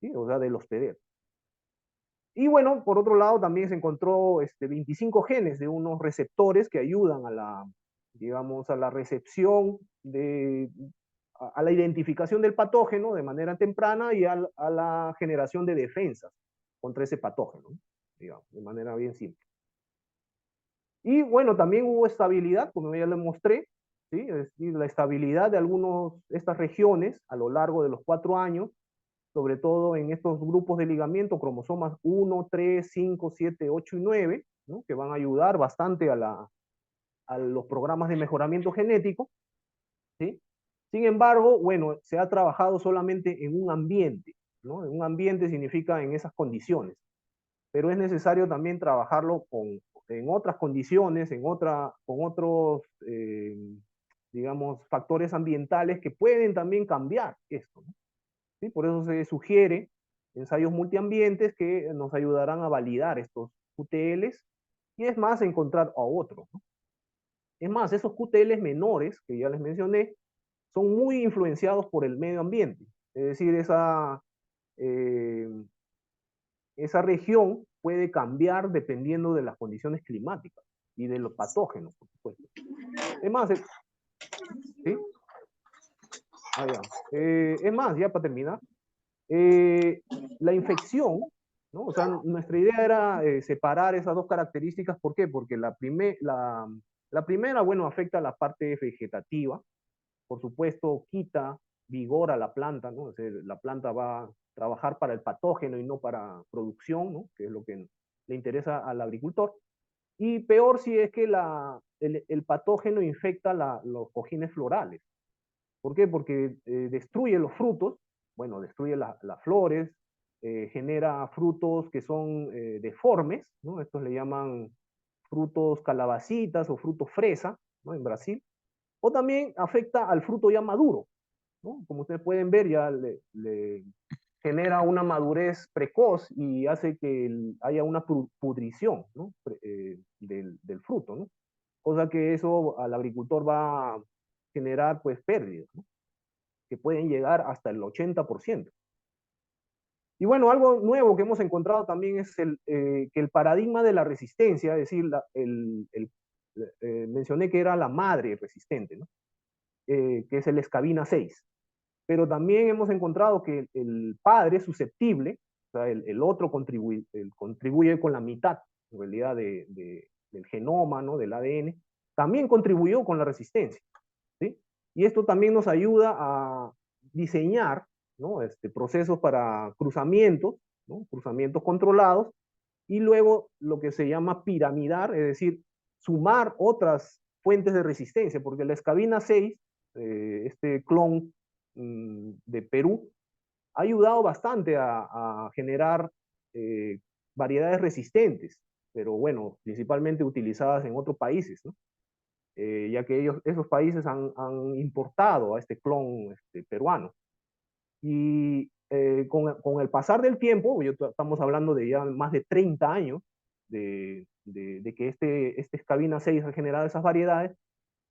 ¿Sí? O sea, del hospedero. Y bueno, por otro lado, también se encontró 25 genes de unos receptores que ayudan a la, digamos, a la recepción a la identificación del patógeno de manera temprana y a la generación de defensas contra ese patógeno, digamos, de manera bien simple. Y bueno, también hubo estabilidad, como ya les mostré, ¿sí? Es decir, la estabilidad de estas regiones a lo largo de los 4 años, sobre todo en estos grupos de ligamiento, cromosomas 1, 3, 5, 7, 8 y 9, ¿no? Que van a ayudar bastante a los programas de mejoramiento genético, ¿sí? Sin embargo, bueno, se ha trabajado solamente en un ambiente, ¿no? En un ambiente significa en esas condiciones, pero es necesario también trabajarlo en otras condiciones, con otros, digamos, factores ambientales que pueden también cambiar esto, ¿no? ¿Sí? Por eso se sugiere ensayos multiambientes que nos ayudarán a validar estos QTLs y es más, encontrar a otros, ¿no? Es más, esos QTLs menores que ya les mencioné son muy influenciados por el medio ambiente. Es decir, esa región puede cambiar dependiendo de las condiciones climáticas y de los patógenos, por supuesto. Es más, ¿sí? Es más, ya para terminar, la infección, ¿no? O sea, nuestra idea era separar esas dos características. ¿Por qué? Porque la primera, bueno, afecta a la parte vegetativa. Por supuesto, quita vigor a la planta, ¿no? O sea, la planta va a trabajar para el patógeno y no para producción, ¿no? Que es lo que le interesa al agricultor. Y peor si es que el patógeno infecta los cojines florales. ¿Por qué? Porque destruye los frutos, bueno, destruye las flores, genera frutos que son deformes, ¿no? Estos le llaman frutos calabacitas o frutos fresa, ¿no? En Brasil. O también afecta al fruto ya maduro, ¿no? Como ustedes pueden ver, ya le genera una madurez precoz y hace que haya una pudrición, ¿no? Del fruto, ¿no? Cosa que eso al agricultor va a generar pues pérdidas, ¿no? Que pueden llegar hasta el 80%. Y bueno, algo nuevo que hemos encontrado también es que el paradigma de la resistencia, es decir, mencioné que era la madre resistente, ¿no? Que es el escabina 6. Pero también hemos encontrado que el padre susceptible, o sea, el otro contribuye con la mitad, en realidad, del genoma, ¿no? Del ADN, también contribuyó con la resistencia, ¿sí? Y esto también nos ayuda a diseñar, ¿no? Procesos para cruzamientos, ¿no? Cruzamientos controlados, y luego lo que se llama piramidar, es decir, sumar otras fuentes de resistencia, porque la escabina 6, este clon de Perú, ha ayudado bastante a generar variedades resistentes, pero bueno, principalmente utilizadas en otros países, ¿no? Ya que esos países han importado a este clon peruano. Y con el pasar del tiempo, estamos hablando de ya más de 30 años de que este escabina 6 ha generado esas variedades,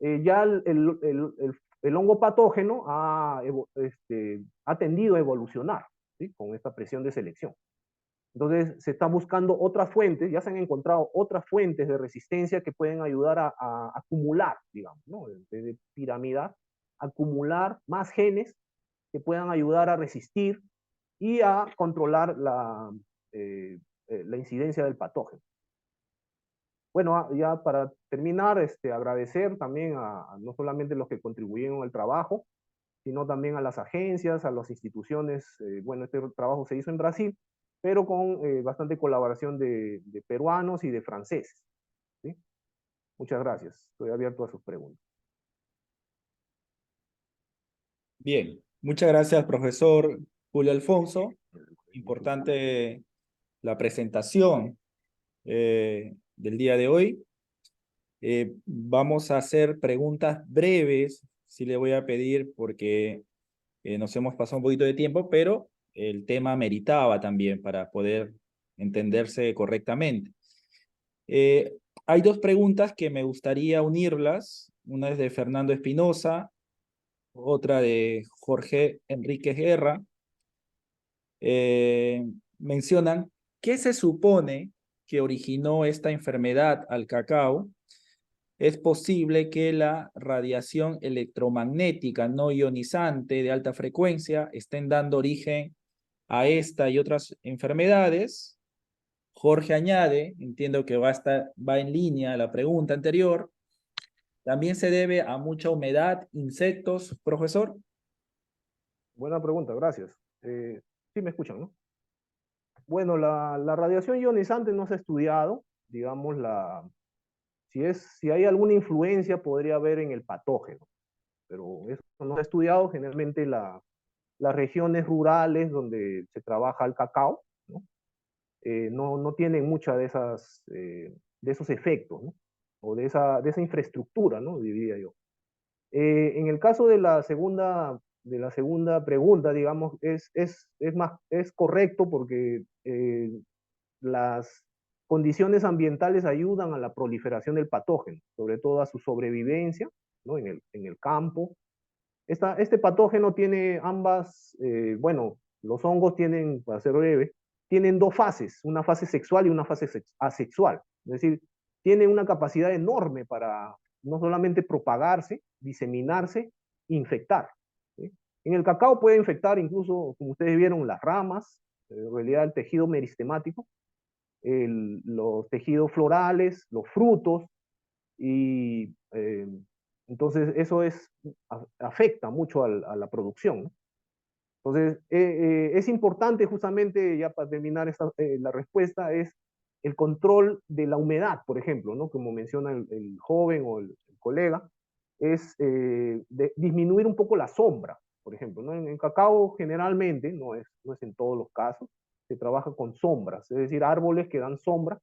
ya el hongo patógeno ha tendido a evolucionar, ¿sí? Con esta presión de selección. Entonces se está buscando otras fuentes, ya se han encontrado otras fuentes de resistencia que pueden ayudar a acumular, digamos, ¿no? De piramidar, acumular más genes que puedan ayudar a resistir y a controlar la incidencia del patógeno. Bueno, ya para terminar, agradecer también a no solamente los que contribuyeron al trabajo, sino también a las agencias, a las instituciones. Bueno, este trabajo se hizo en Brasil, pero con bastante colaboración de peruanos y de franceses, ¿sí? Muchas gracias. Estoy abierto a sus preguntas. Bien, muchas gracias, profesor Julio Alfonso. Importante la presentación del día de hoy. Vamos a hacer preguntas breves, sí le voy a pedir porque nos hemos pasado un poquito de tiempo, pero el tema meritaba también para poder entenderse correctamente. Hay dos preguntas que me gustaría unirlas. Una es de Fernando Espinosa, otra de Jorge Enríquez Guerra. Mencionan, ¿qué se supone que originó esta enfermedad al cacao? Es posible que la radiación electromagnética no ionizante de alta frecuencia estén dando origen a esta y otras enfermedades. Jorge añade, entiendo que va en línea la pregunta anterior, ¿también se debe a mucha humedad, insectos, profesor? Buena pregunta, gracias. Sí me escuchan, ¿no? Bueno, la radiación ionizante no se ha estudiado, digamos, si hay alguna influencia podría haber en el patógeno, pero eso no se ha estudiado. Generalmente las regiones rurales donde se trabaja el cacao, ¿no? No tienen mucha de esos efectos, ¿no? O de esa infraestructura, ¿no? Diría yo. En el caso de la segunda pregunta, digamos, es correcto porque las condiciones ambientales ayudan a la proliferación del patógeno, sobre todo a su sobrevivencia, ¿no? En el campo. Este patógeno tiene bueno, los hongos tienen, para ser breve, tienen dos fases, una fase sexual y una fase asexual. Es decir, tienen una capacidad enorme para no solamente propagarse, diseminarse, infectar, ¿sí? En el cacao puede infectar incluso, como ustedes vieron, las ramas, en realidad el tejido meristemático, los tejidos florales, los frutos, y entonces eso afecta mucho a la producción, ¿no? Entonces es importante justamente, ya para terminar la respuesta, es el control de la humedad, por ejemplo, ¿no? Como menciona el joven o el colega, es disminuir un poco la sombra, por ejemplo, ¿no? En cacao generalmente, no es en todos los casos, se trabaja con sombras, es decir, árboles que dan sombra,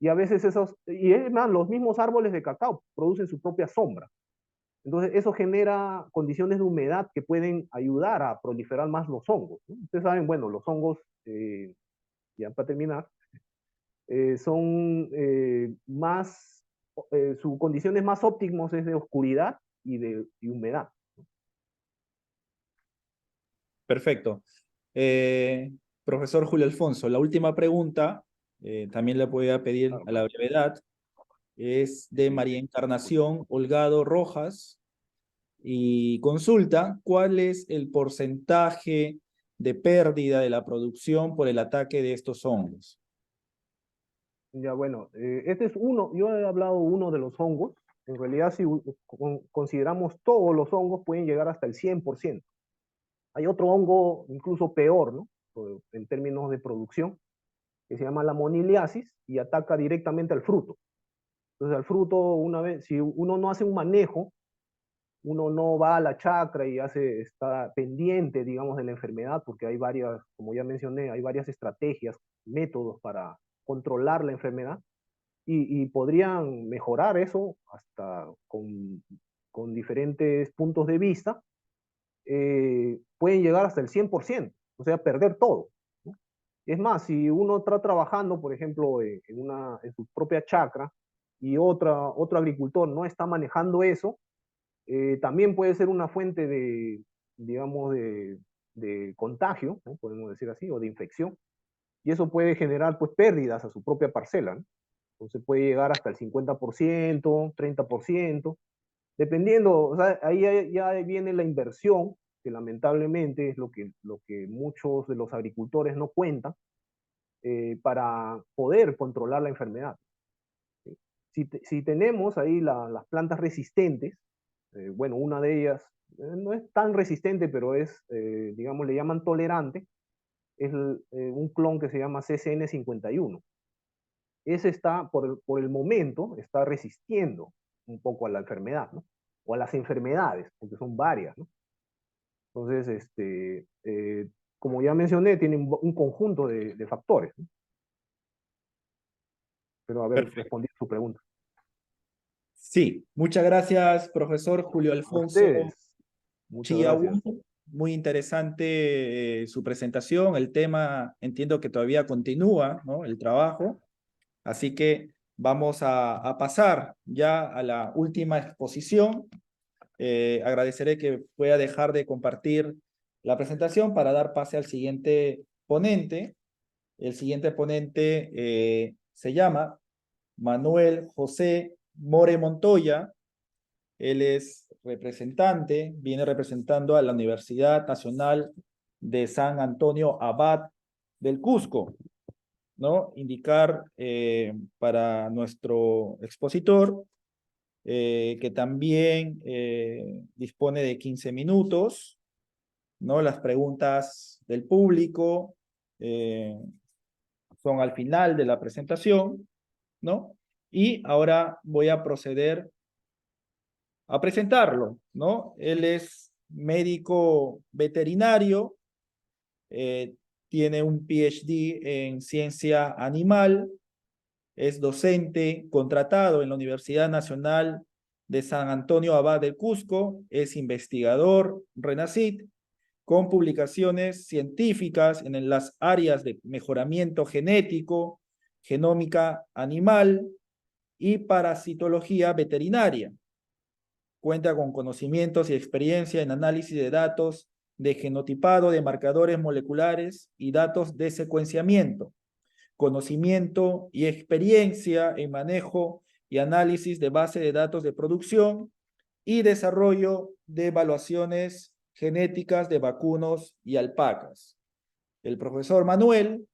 y a veces y es más, los mismos árboles de cacao producen su propia sombra. Entonces, eso genera condiciones de humedad que pueden ayudar a proliferar más los hongos, ¿no? Ustedes saben, bueno, los hongos, ya para terminar, son más, su condiciones más óptimos es de oscuridad y humedad. Perfecto. Profesor Julio Alfonso, la última pregunta, también le voy a pedir a la brevedad, es de María Encarnación Holgado Rojas y consulta cuál es el porcentaje de pérdida de la producción por el ataque de estos hongos. Ya, bueno, este es uno, yo he hablado uno de los hongos. En realidad, si consideramos todos los hongos, pueden llegar hasta el 100%. Hay otro hongo incluso peor, ¿no? En términos de producción, que se llama la moniliasis y ataca directamente al fruto. Entonces, al fruto, una vez, si uno no hace un manejo, uno no va a la chacra y está pendiente, digamos, de la enfermedad, porque hay varias, como ya mencioné, hay varias estrategias, métodos para controlar la enfermedad, y podrían mejorar eso hasta con diferentes puntos de vista, pueden llegar hasta el 100%, o sea, perder todo, ¿no? Es más, si uno está trabajando, por ejemplo, en su propia chacra y otro agricultor no está manejando eso, también puede ser una fuente de, digamos, de contagio, ¿no? Podemos decir así, o de infección, y eso puede generar pues pérdidas a su propia parcela, ¿no? Entonces puede llegar hasta el 50%, 30%, dependiendo, o sea, ahí ya viene la inversión, que lamentablemente es lo que muchos de los agricultores no cuentan, para poder controlar la enfermedad. ¿Sí? Si tenemos ahí las plantas resistentes, bueno, una de ellas no es tan resistente, pero es, digamos, le llaman tolerante, es un clon que se llama CCN51. Ese está, por el momento, está resistiendo un poco a la enfermedad, ¿no? O a las enfermedades, porque son varias, ¿no? Entonces, como ya mencioné, tiene un conjunto de factores, ¿no? Pero a ver, Perfecto. respondí a su pregunta. Sí, muchas gracias, profesor Julio A Alfonso ustedes, muchas gracias. Chiaú. Muy interesante su presentación. El tema, entiendo que todavía continúa, ¿no? El trabajo. Así que vamos a pasar ya a la última exposición. Agradeceré que pueda dejar de compartir la presentación para dar pase al siguiente ponente. El siguiente ponente se llama Manuel José More Montoya. Él es representante, viene representando a la Universidad Nacional de San Antonio Abad del Cusco, ¿no? Indicar para nuestro expositor que también dispone de 15 minutos, ¿no? Las preguntas del público son al final de la presentación, ¿no? Y ahora voy a proceder a presentarlo, ¿no? Él es médico veterinario, tiene un PhD en ciencia animal, es docente contratado en la Universidad Nacional de San Antonio Abad del Cusco, es investigador RENACIT, con publicaciones científicas en las áreas de mejoramiento genético, genómica animal y parasitología veterinaria. Cuenta con conocimientos y experiencia en análisis de datos de genotipado de marcadores moleculares y datos de secuenciamiento, conocimiento y experiencia en manejo y análisis de base de datos de producción y desarrollo de evaluaciones genéticas de vacunos y alpacas. El profesor Manuel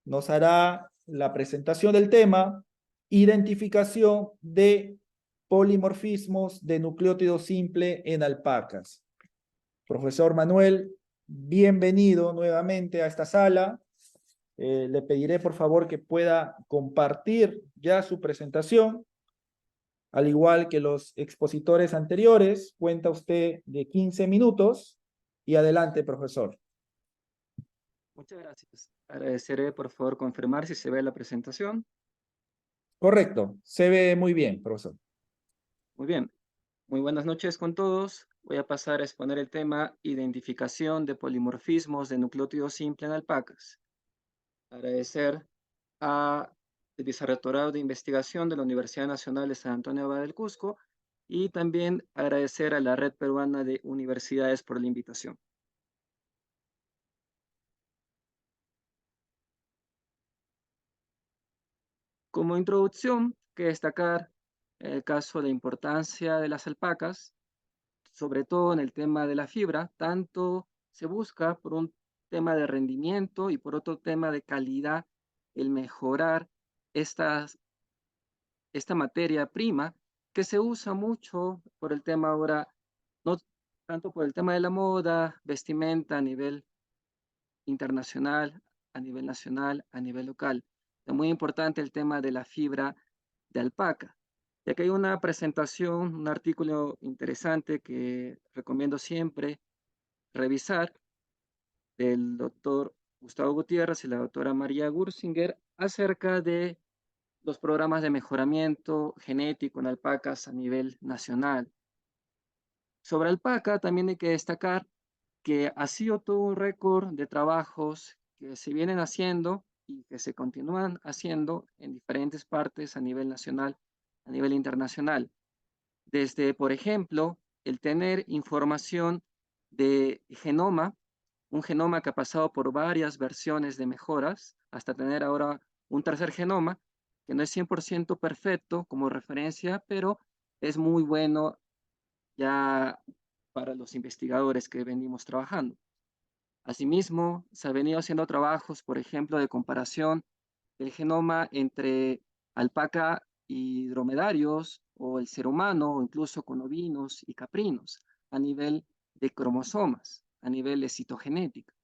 nos hará la presentación del tema, identificación de polimorfismos de nucleótido simple en alpacas. Profesor Manuel, bienvenido nuevamente a esta sala. Le pediré por favor que pueda compartir ya su presentación. Al igual que los expositores anteriores, cuenta usted de 15 minutos. Y adelante, profesor. Muchas gracias. Agradeceré, por favor, confirmar si se ve la presentación. Correcto, se ve muy bien, profesor. Muy bien. Muy buenas noches con todos. Voy a pasar a exponer el tema identificación de polimorfismos de nucleótido simple en alpacas. Agradecer al Vicerrectorado de Investigación de la Universidad Nacional de San Antonio Abad del Cusco y también agradecer a la Red Peruana de Universidades por la invitación. Como introducción, que destacar el caso de importancia de las alpacas, sobre todo en el tema de la fibra, tanto se busca por un tema de rendimiento y por otro tema de calidad, el mejorar esta materia prima que se usa mucho por el tema ahora, no tanto por el tema de la moda, vestimenta a nivel internacional, a nivel nacional, a nivel local. Es muy importante el tema de la fibra de alpaca. Y aquí hay una presentación, un artículo interesante que recomiendo siempre revisar del doctor Gustavo Gutiérrez y la doctora María Gursinger acerca de los programas de mejoramiento genético en alpacas a nivel nacional. Sobre alpaca también hay que destacar que ha sido todo un récord de trabajos que se vienen haciendo y que se continúan haciendo en diferentes partes a nivel nacional, a nivel internacional. Desde, por ejemplo, el tener información de genoma, un genoma que ha pasado por varias versiones de mejoras, hasta tener ahora un tercer genoma, que no es 100% perfecto como referencia, pero es muy bueno ya para los investigadores que venimos trabajando. Asimismo, se han venido haciendo trabajos, por ejemplo, de comparación del genoma entre alpaca y dromedarios, o el ser humano, o incluso con ovinos y caprinos, a nivel de cromosomas, a nivel de citogenética.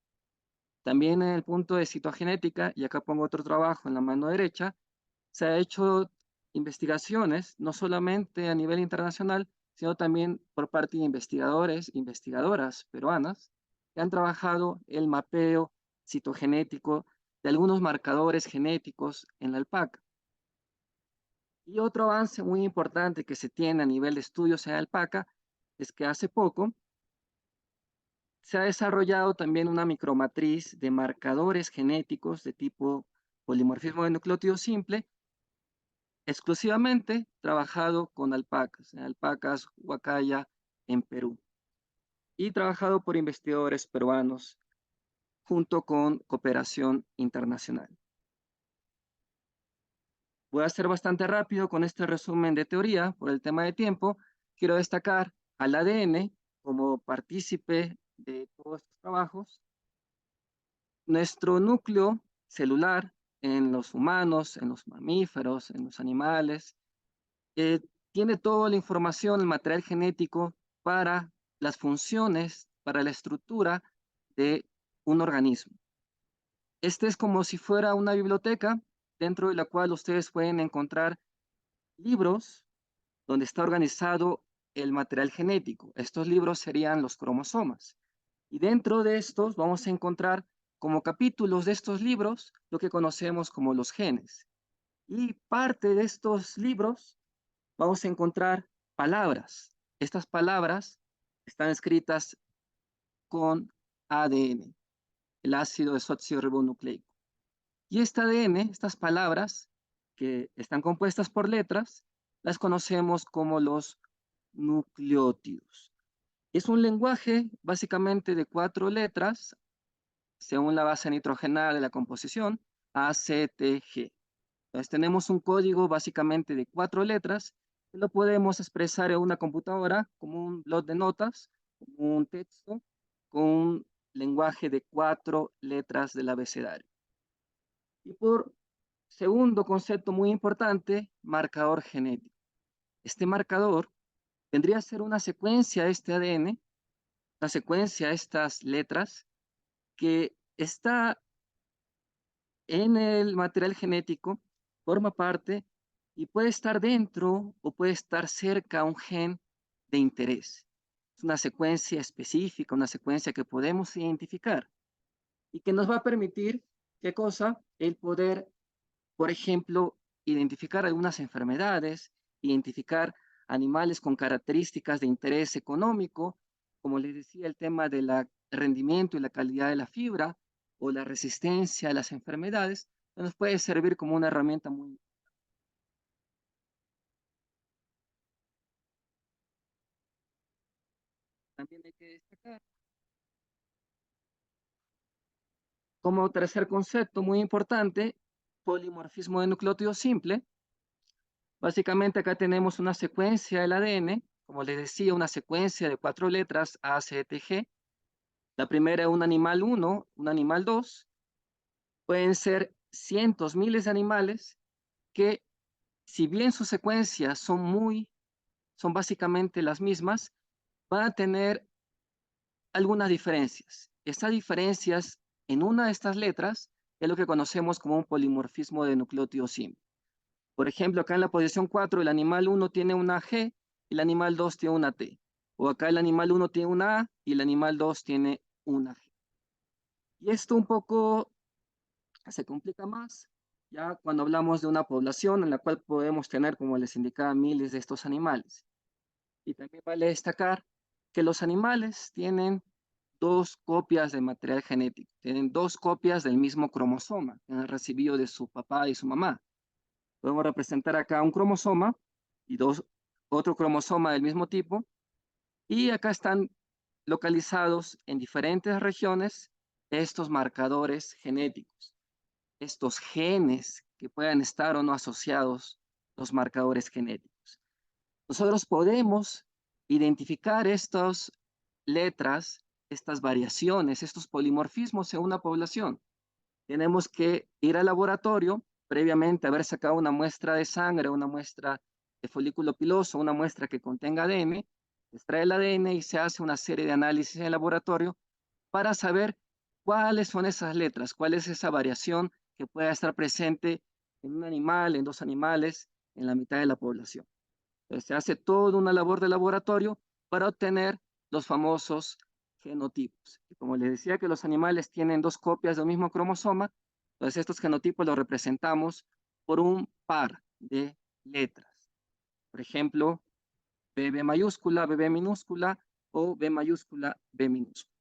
También en el punto de citogenética, y acá pongo otro trabajo en la mano derecha, se ha hecho investigaciones, no solamente a nivel internacional, sino también por parte de investigadores, investigadoras peruanas, que han trabajado el mapeo citogenético de algunos marcadores genéticos en la alpaca. Y otro avance muy importante que se tiene a nivel de estudios en alpaca es que hace poco se ha desarrollado también una micromatriz de marcadores genéticos de tipo polimorfismo de nucleótido simple, exclusivamente trabajado con alpacas, en alpacas huacaya en Perú, y trabajado por investigadores peruanos junto con cooperación internacional. Voy a ser bastante rápido con este resumen de teoría por el tema de tiempo. Quiero destacar al ADN como partícipe de todos estos trabajos. Nuestro núcleo celular en los humanos, en los mamíferos, en los animales, tiene toda la información, el material genético para las funciones, para la estructura de un organismo. Este es como si fuera una biblioteca dentro de la cual ustedes pueden encontrar libros donde está organizado el material genético. Estos libros serían los cromosomas. Y dentro de estos vamos a encontrar como capítulos de estos libros lo que conocemos como los genes. Y parte de estos libros vamos a encontrar palabras. Estas palabras están escritas con ADN, el ácido desoxirribonucleico. Y este ADN, estas palabras que están compuestas por letras, las conocemos como los nucleótidos. Es un lenguaje básicamente de 4 letras, según la base nitrogenada de la composición, A, C, T, G. Entonces tenemos un código básicamente de 4 letras que lo podemos expresar en una computadora como un bloc de notas, como un texto, con un lenguaje de 4 letras del abecedario. Y por segundo concepto muy importante, marcador genético. Este marcador vendría a ser una secuencia de este ADN, una secuencia de estas letras que está en el material genético, forma parte y puede estar dentro o puede estar cerca a un gen de interés. Es una secuencia específica, una secuencia que podemos identificar y que nos va a permitir, ¿qué cosa? El poder, por ejemplo, identificar algunas enfermedades, identificar animales con características de interés económico, como les decía, el tema del rendimiento y la calidad de la fibra o la resistencia a las enfermedades, nos puede servir como una herramienta muy. También hay que destacar como tercer concepto muy importante, polimorfismo de nucleótido simple. Básicamente acá tenemos una secuencia del ADN, como les decía, una secuencia de 4 letras A, C, T, G. La primera es un animal 1, un animal 2. Pueden ser cientos, miles de animales que, si bien sus secuencias son básicamente las mismas, van a tener algunas diferencias. Estas diferencias en una de estas letras es lo que conocemos como un polimorfismo de nucleótido simple. Por ejemplo, acá en la posición 4, el animal 1 tiene una G y el animal 2 tiene una T. O acá el animal 1 tiene una A y el animal 2 tiene una G. Y esto un poco se complica más ya cuando hablamos de una población en la cual podemos tener, como les indicaba, miles de estos animales. Y también vale destacar que los animales tienen 2 copias de material genético, tienen 2 copias del mismo cromosoma que han recibido de su papá y su mamá. Podemos representar acá un cromosoma y otro cromosoma del mismo tipo, y acá están localizados en diferentes regiones estos marcadores genéticos, estos genes que puedan estar o no asociados, los marcadores genéticos. Nosotros podemos identificar estas letras, estas variaciones, estos polimorfismos en una población. Tenemos que ir al laboratorio, previamente haber sacado una muestra de sangre, una muestra de folículo piloso, una muestra que contenga ADN, extrae el ADN y se hace una serie de análisis en el laboratorio para saber cuáles son esas letras, cuál es esa variación que pueda estar presente en un animal, en 2 animales, en la mitad de la población. Entonces, se hace toda una labor de laboratorio para obtener los famosos genotipos. Y como les decía que los animales tienen 2 copias del mismo cromosoma, entonces estos genotipos los representamos por un par de letras. Por ejemplo, BB mayúscula, BB minúscula o B mayúscula, B minúscula.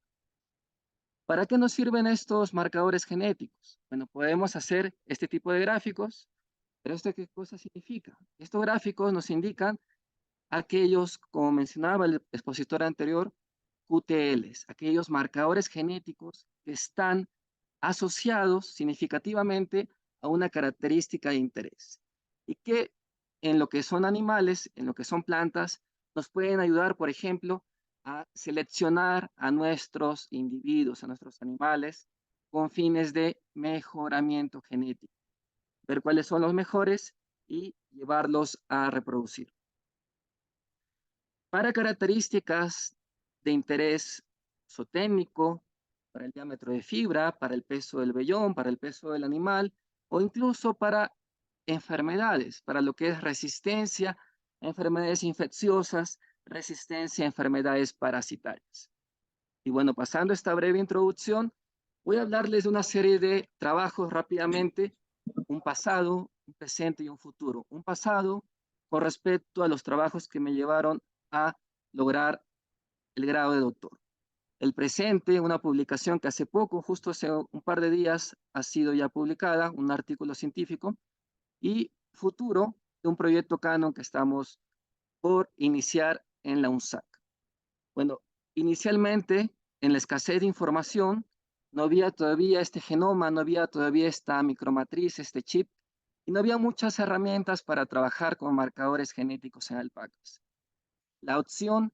¿Para qué nos sirven estos marcadores genéticos? Bueno, podemos hacer este tipo de gráficos, pero ¿esto qué cosa significa? Estos gráficos nos indican aquellos, como mencionaba el expositor anterior, QTLs, aquellos marcadores genéticos que están asociados significativamente a una característica de interés y que en lo que son animales, en lo que son plantas, nos pueden ayudar, por ejemplo, a seleccionar a nuestros individuos, a nuestros animales, con fines de mejoramiento genético, ver cuáles son los mejores y llevarlos a reproducir. Para características de interés zootécnico, para el diámetro de fibra, para el peso del vellón, para el peso del animal, o incluso para enfermedades, para lo que es resistencia a enfermedades infecciosas, resistencia a enfermedades parasitarias. Y bueno, pasando esta breve introducción, voy a hablarles de una serie de trabajos rápidamente, un pasado, un presente y un futuro. Un pasado con respecto a los trabajos que me llevaron a lograr el grado de doctor. El presente, una publicación que hace poco, justo hace un par de días, ha sido ya publicada, un artículo científico, y futuro de un proyecto Canon que estamos por iniciar en la UNSAC. Bueno, inicialmente, en la escasez de información, no había todavía este genoma, no había todavía esta micromatriz, este chip, y no había muchas herramientas para trabajar con marcadores genéticos en alpacas. La opción,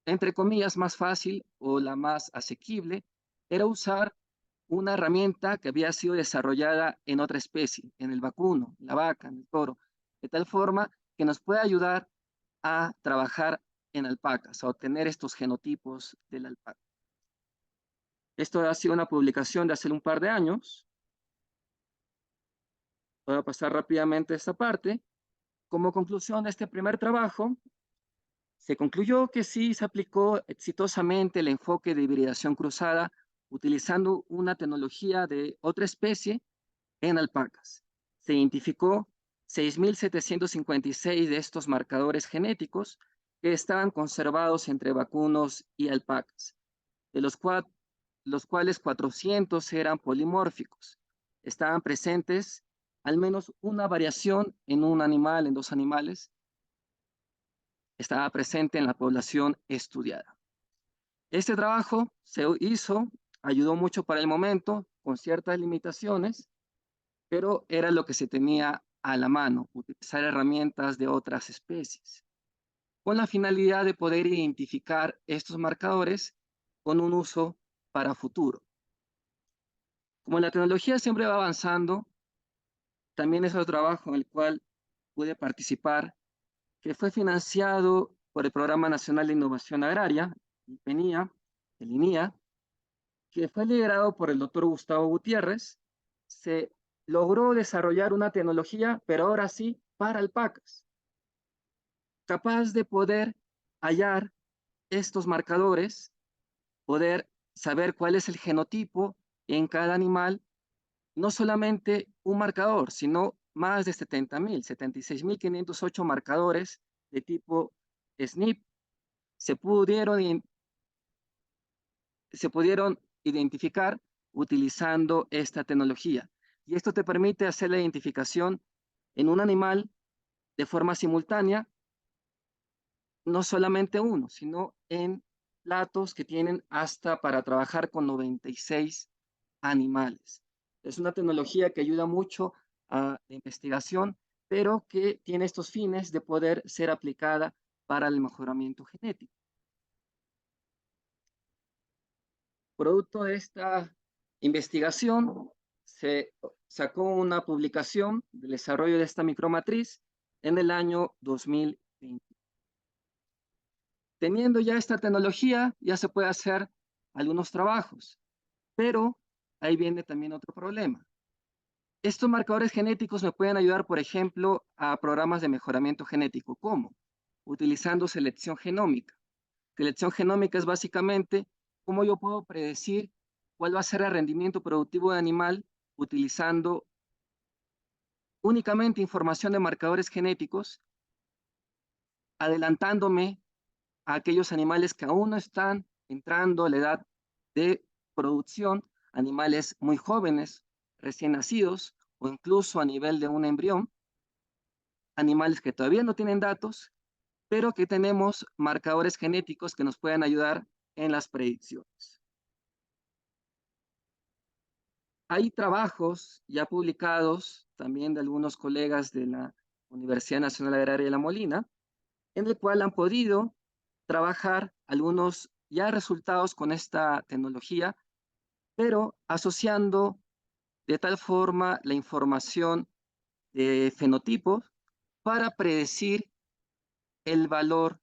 entre comillas, más fácil o la más asequible era usar una herramienta que había sido desarrollada en otra especie, en el vacuno, la vaca, en el toro, de tal forma que nos puede ayudar a trabajar en alpacas, a obtener estos genotipos del alpaca. Esto ha sido una publicación de hace un par de años. Voy a pasar rápidamente esta parte. Como conclusión de este primer trabajo, se concluyó que sí se aplicó exitosamente el enfoque de hibridación cruzada utilizando una tecnología de otra especie en alpacas. Se identificó 6.756 de estos marcadores genéticos que estaban conservados entre vacunos y alpacas, de los cuales 400 eran polimórficos. Estaban presentes al menos una variación en un animal, en 2 animales, estaba presente en la población estudiada. Este trabajo se hizo, ayudó mucho para el momento, con ciertas limitaciones, pero era lo que se tenía a la mano, utilizar herramientas de otras especies, con la finalidad de poder identificar estos marcadores con un uso para futuro. Como la tecnología siempre va avanzando, también es otro trabajo en el cual pude participar, que fue financiado por el Programa Nacional de Innovación Agraria, el INIA, que fue liderado por el doctor Gustavo Gutiérrez. Se logró desarrollar una tecnología, pero ahora sí, para alpacas, capaz de poder hallar estos marcadores, poder saber cuál es el genotipo en cada animal, no solamente un marcador, sino más de 76.508 marcadores de tipo SNP se pudieron identificar utilizando esta tecnología. Y esto te permite hacer la identificación en un animal de forma simultánea, no solamente uno, sino en platos que tienen hasta para trabajar con 96 animales. Es una tecnología que ayuda mucho a la investigación, pero que tiene estos fines de poder ser aplicada para el mejoramiento genético. Producto de esta investigación, se sacó una publicación del desarrollo de esta micromatriz en el año 2020. Teniendo ya esta tecnología, ya se puede hacer algunos trabajos, pero ahí viene también otro problema. Estos marcadores genéticos me pueden ayudar, por ejemplo, a programas de mejoramiento genético. ¿Cómo? Utilizando selección genómica. Selección genómica es básicamente cómo yo puedo predecir cuál va a ser el rendimiento productivo de animal utilizando únicamente información de marcadores genéticos, adelantándome a aquellos animales que aún no están entrando a la edad de producción, animales muy jóvenes, recién nacidos, o incluso a nivel de un embrión, animales que todavía no tienen datos, pero que tenemos marcadores genéticos que nos pueden ayudar en las predicciones. Hay trabajos ya publicados también de algunos colegas de la Universidad Nacional Agraria de La Molina, en el cual han podido trabajar algunos ya resultados con esta tecnología, pero asociando de tal forma la información de fenotipos para predecir el valor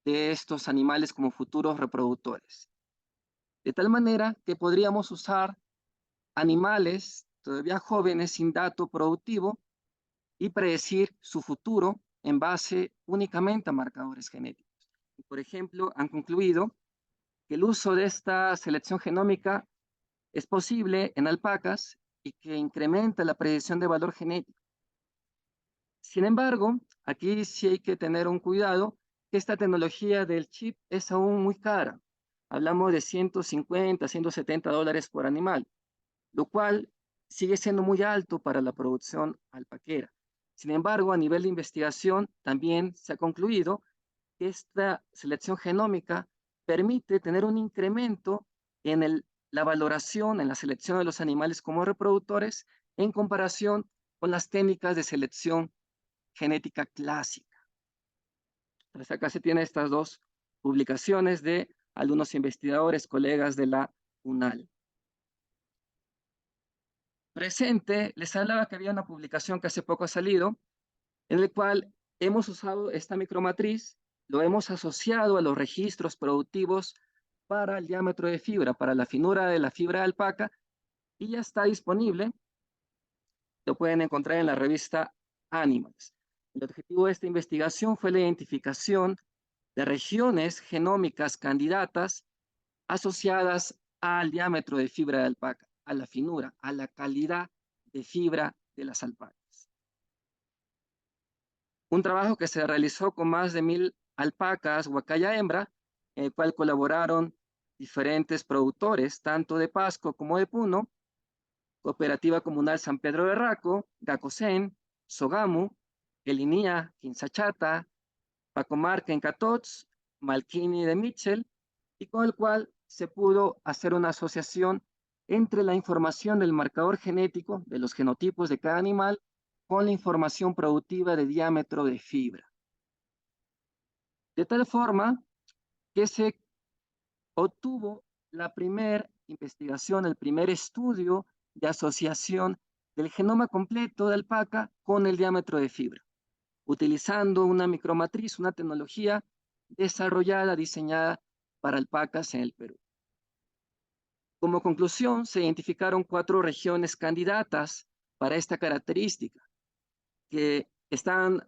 de estos animales como futuros reproductores. De tal manera que podríamos usar animales todavía jóvenes sin dato productivo y predecir su futuro en base únicamente a marcadores genéticos. Por ejemplo, han concluido que el uso de esta selección genómica es posible en alpacas y que incrementa la predicción de valor genético. Sin embargo, aquí sí hay que tener un cuidado, que esta tecnología del chip es aún muy cara. Hablamos de 150, 170 dólares por animal, lo cual sigue siendo muy alto para la producción alpaquera. Sin embargo, a nivel de investigación también se ha concluido que esta selección genómica permite tener un incremento en la valoración, en la selección de los animales como reproductores en comparación con las técnicas de selección genética clásica. Entonces acá se tienen estas dos publicaciones de algunos investigadores, colegas de la UNAL. Presente, les hablaba que había una publicación que hace poco ha salido, en el cual hemos usado esta micromatriz, lo hemos asociado a los registros productivos para el diámetro de fibra, para la finura de la fibra de alpaca, y ya está disponible. Lo pueden encontrar en la revista Animals. El objetivo de esta investigación fue la identificación de regiones genómicas candidatas asociadas al diámetro de fibra de alpaca, a la finura, a la calidad de fibra de las alpacas. Un trabajo que se realizó con más de 1000 alpacas huacaya hembra, en el cual colaboraron diferentes productores, tanto de Pasco como de Puno, Cooperativa Comunal San Pedro de Raco, Gacosén, Sogamu, Elinía, Quinzachata, Pacomarca en Catots, Malquini de Mitchell, y con el cual se pudo hacer una asociación entre la información del marcador genético de los genotipos de cada animal con la información productiva de diámetro de fibra. De tal forma que se obtuvo la primera investigación, el primer estudio de asociación del genoma completo de alpaca con el diámetro de fibra, utilizando una micromatriz, una tecnología desarrollada, diseñada para alpacas en el Perú. Como conclusión, se identificaron 4 regiones candidatas para esta característica, que están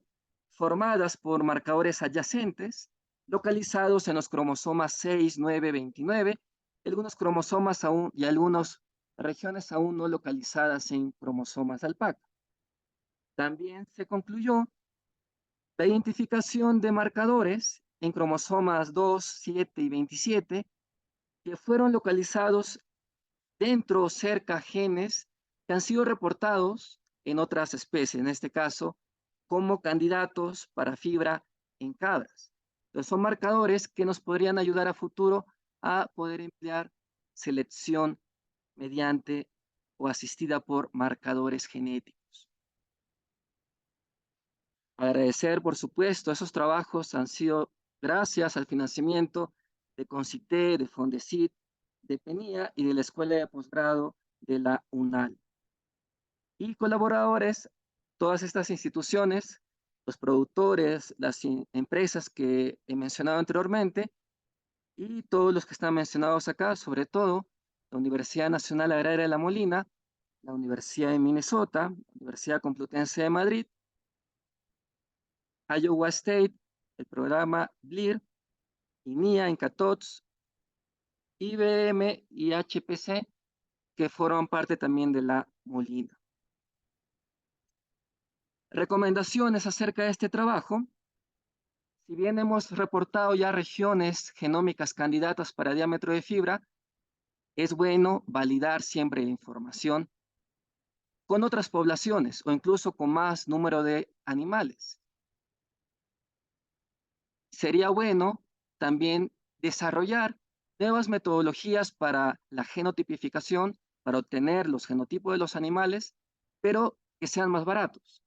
formadas por marcadores adyacentes, localizados en los cromosomas 6, 9, 29, algunos cromosomas aún y algunas regiones aún no localizadas en cromosomas de alpaca. También se concluyó la identificación de marcadores en cromosomas 2, 7 y 27 que fueron localizados dentro o cerca genes que han sido reportados en otras especies, en este caso, como candidatos para fibra en cabras. Entonces, son marcadores que nos podrían ayudar a futuro a poder emplear selección mediante o asistida por marcadores genéticos. Agradecer, por supuesto, esos trabajos han sido gracias al financiamiento de CONCITE, de FONDECIT, de PENIA y de la Escuela de Posgrado de la UNAL. Y colaboradores, todas estas instituciones, los productores, las empresas que he mencionado anteriormente y todos los que están mencionados acá, sobre todo la Universidad Nacional Agraria de La Molina, la Universidad de Minnesota, la Universidad Complutense de Madrid, Iowa State, el programa BLIR, INIA en Catots, IBM y HPC, que forman parte también de La Molina. Recomendaciones acerca de este trabajo. Si bien hemos reportado ya regiones genómicas candidatas para diámetro de fibra, es bueno validar siempre la información con otras poblaciones o incluso con más número de animales. Sería bueno también desarrollar nuevas metodologías para la genotipificación, para obtener los genotipos de los animales, pero que sean más baratos.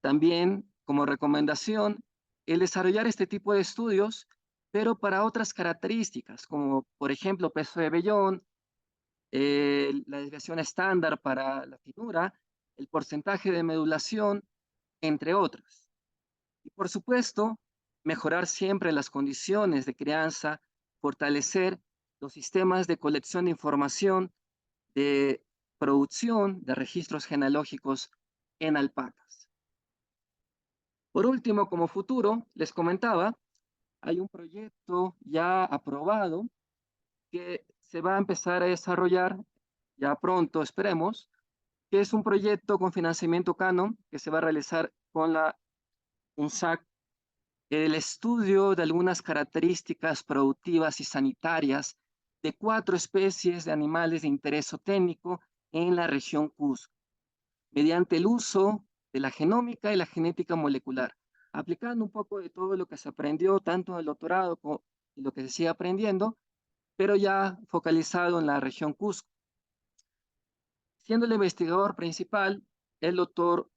También, como recomendación, el desarrollar este tipo de estudios, pero para otras características, como por ejemplo peso de vellón, la desviación estándar para la finura, el porcentaje de medulación, entre otras. Y por supuesto, mejorar siempre las condiciones de crianza, fortalecer los sistemas de colección de información, de producción de registros genealógicos en alpacas. Por último, como futuro, les comentaba, hay un proyecto ya aprobado que se va a empezar a desarrollar ya pronto, esperemos, que es un proyecto con financiamiento Canon que se va a realizar con la UNSAC, el estudio de algunas características productivas y sanitarias de 4 especies de animales de interés técnico en la región Cusco, mediante el uso de la genómica y la genética molecular, aplicando un poco de todo lo que se aprendió tanto en el doctorado como y lo que se sigue aprendiendo, pero ya focalizado en la región Cusco. Siendo el investigador principal el doctor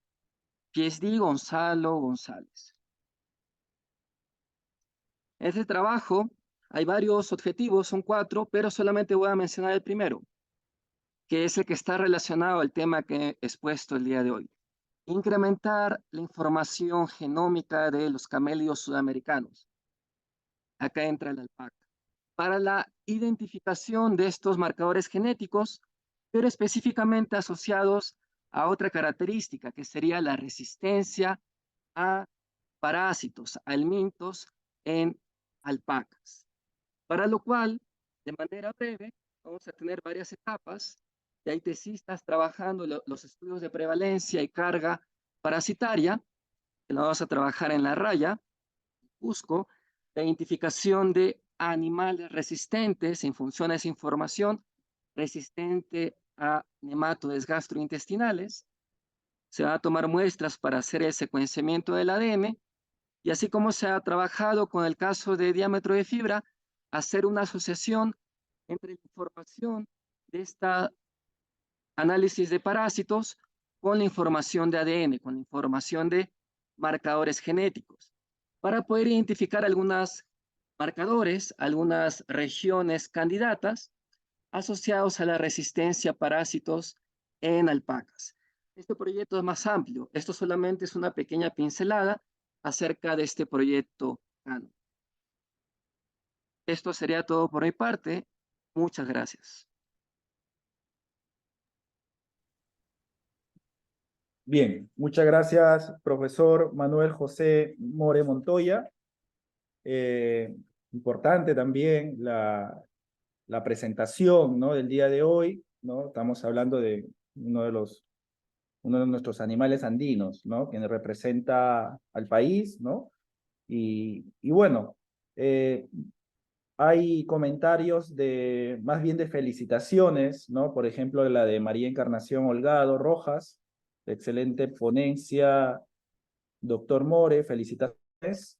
PhD Gonzalo González. En este trabajo hay varios objetivos, son 4, pero solamente voy a mencionar el primero, que es el que está relacionado al tema que he expuesto el día de hoy. Incrementar la información genómica de los camélidos sudamericanos. Acá entra la alpaca. Para la identificación de estos marcadores genéticos, pero específicamente asociados a otra característica, que sería la resistencia a parásitos, a helmintos en alpacas. Para lo cual, de manera breve, vamos a tener varias etapas. Y hay tesistas trabajando los estudios de prevalencia y carga parasitaria, que lo vamos a trabajar en La Raya, Cusco, la identificación de animales resistentes en función a esa información, resistente a nematodes gastrointestinales. Se van a tomar muestras para hacer el secuenciamiento del ADN, y así como se ha trabajado con el caso de diámetro de fibra, hacer una asociación entre la información de esta análisis de parásitos con la información de ADN, con la información de marcadores genéticos, para poder identificar algunos marcadores, algunas regiones candidatas asociados a la resistencia a parásitos en alpacas. Este proyecto es más amplio. Esto solamente es una pequeña pincelada acerca de este proyecto CANO. Esto sería todo por mi parte. Muchas gracias. Bien, muchas gracias, profesor Manuel José More Montoya. Importante también la presentación, ¿no?, del día de hoy, ¿no? Estamos hablando de uno de nuestros animales andinos, ¿no?, que representa al país, ¿no? Y bueno, hay comentarios más bien de felicitaciones, ¿no? Por ejemplo, la de María Encarnación Holgado Rojas, excelente ponencia, doctor More, felicitaciones.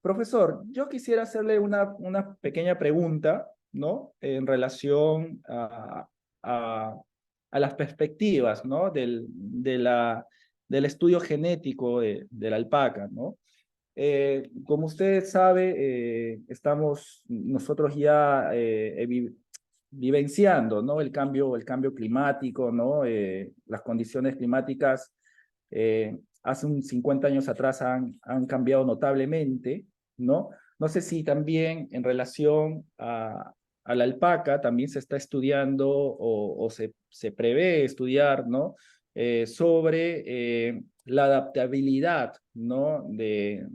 Profesor, yo quisiera hacerle una pequeña pregunta, ¿no?, en relación a las perspectivas, ¿no?, del estudio genético de la alpaca, ¿no? Como usted sabe, estamos nosotros ya vivenciando, ¿no?, el cambio climático, ¿no? Las condiciones climáticas hace un 50 años atrás han cambiado notablemente, ¿no? No sé si también en relación a la alpaca también se está estudiando o se prevé estudiar, ¿no?, sobre la adaptabilidad, ¿no?, de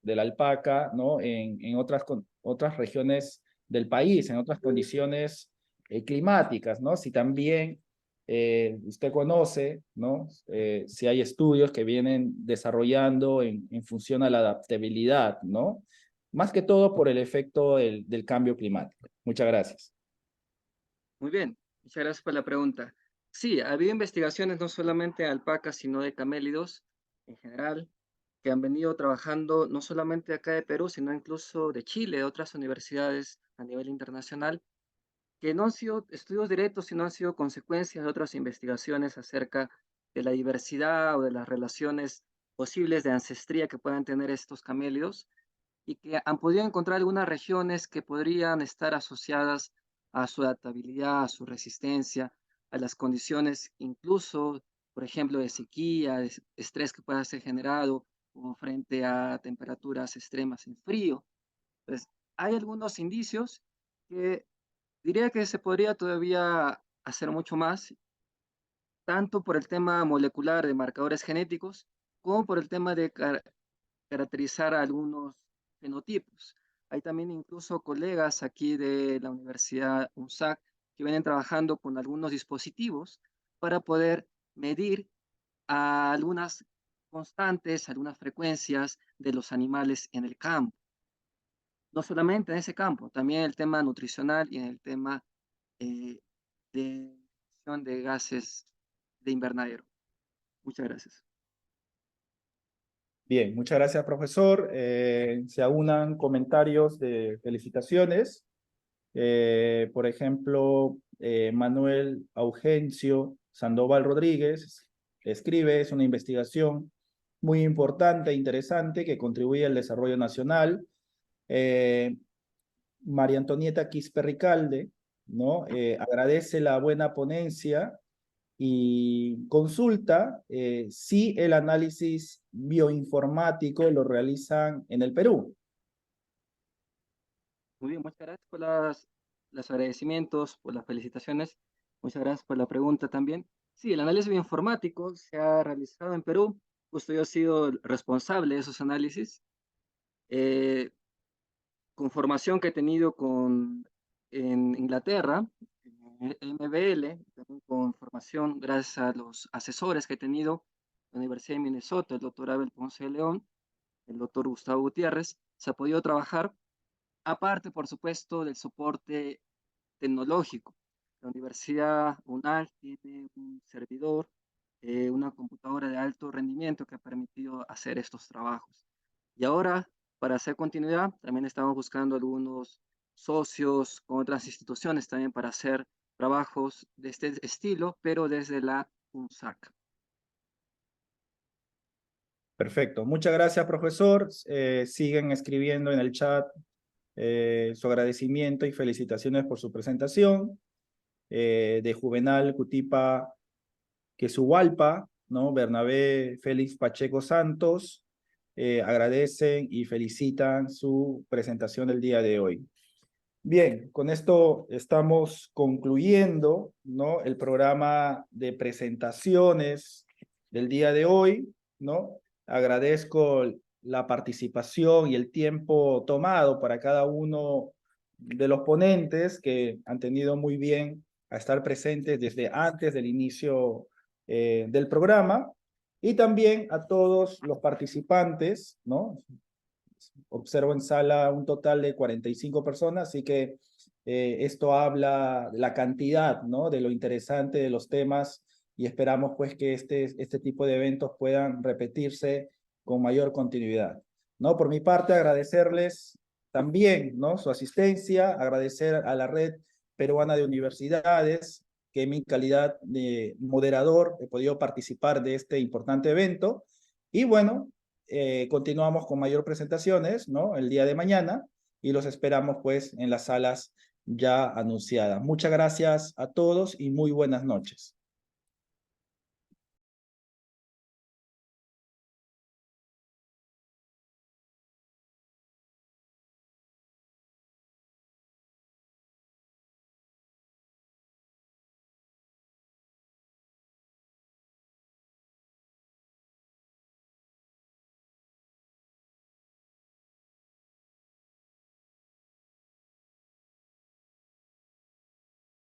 la alpaca, ¿no?, en otras regiones del país, en otras condiciones climáticas, ¿no? Si también usted conoce, ¿no?, si hay estudios que vienen desarrollando en función a la adaptabilidad, ¿no? Más que todo por el efecto del cambio climático. Muchas gracias. Muy bien, muchas gracias por la pregunta. Sí, ha habido investigaciones no solamente de alpacas, sino de camélidos en general, que han venido trabajando no solamente acá de Perú, sino incluso de Chile, de otras universidades a nivel internacional, que no han sido estudios directos, sino han sido consecuencias de otras investigaciones acerca de la diversidad o de las relaciones posibles de ancestría que puedan tener estos camélidos, y que han podido encontrar algunas regiones que podrían estar asociadas a su adaptabilidad, a su resistencia, a las condiciones incluso, por ejemplo, de sequía, de estrés que pueda ser generado o frente a temperaturas extremas en frío. Pues hay algunos indicios que diría que se podría todavía hacer mucho más, tanto por el tema molecular de marcadores genéticos, como por el tema de caracterizar a algunos fenotipos. Hay también incluso colegas aquí de la Universidad UNSAC que vienen trabajando con algunos dispositivos para poder medir algunas constantes, algunas frecuencias de los animales en el campo. No solamente en ese campo, también en el tema nutricional y en el tema eh, de emisión de gases de invernadero. Muchas gracias. Bien, muchas gracias, profesor. Se aunan comentarios de felicitaciones. Por ejemplo, Manuel Augencio Sandoval Rodríguez escribe, es una investigación muy importante e interesante que contribuye al desarrollo nacional. María Antonieta Quispe Ricalde, ¿no?, agradece la buena ponencia y consulta si el análisis bioinformático lo realizan en el Perú. Muy bien, muchas gracias por los agradecimientos, por las felicitaciones. Muchas gracias por la pregunta también. Sí, el análisis bioinformático se ha realizado en Perú. Justo yo he sido el responsable de esos análisis. Con formación que he tenido en Inglaterra, en MBL, también con formación gracias a los asesores que he tenido la Universidad de Minnesota, el doctor Abel Ponce de León, el doctor Gustavo Gutiérrez, se ha podido trabajar, aparte, por supuesto, del soporte tecnológico. La Universidad UNAL tiene un servidor, una computadora de alto rendimiento que ha permitido hacer estos trabajos. Y ahora, para hacer continuidad, también estamos buscando algunos socios con otras instituciones también para hacer trabajos de este estilo, pero desde la UNSAC. Perfecto. Muchas gracias, profesor. Siguen escribiendo en el chat su agradecimiento y felicitaciones por su presentación. De Juvenal Cutipa Quesuhualpa, ¿no? Bernabé Félix Pacheco Santos, agradecen y felicitan su presentación del día de hoy. Bien, con esto estamos concluyendo, ¿no? El programa de presentaciones del día de hoy, ¿no? Agradezco la participación y el tiempo tomado para cada uno de los ponentes que han tenido muy bien a estar presentes desde antes del inicio del programa, y también a todos los participantes, ¿no? Observo en sala un total de 45 personas, así que esto habla de la cantidad, ¿no? De lo interesante de los temas, y esperamos pues que este tipo de eventos puedan repetirse con mayor continuidad, ¿no? Por mi parte, agradecerles también, ¿no? Su asistencia, agradecer a la Red Peruana de Universidades, que en mi calidad de moderador he podido participar de este importante evento, y bueno, continuamos con mayor presentaciones, ¿no? El día de mañana, y los esperamos pues en las salas ya anunciadas. Muchas gracias a todos y muy buenas noches.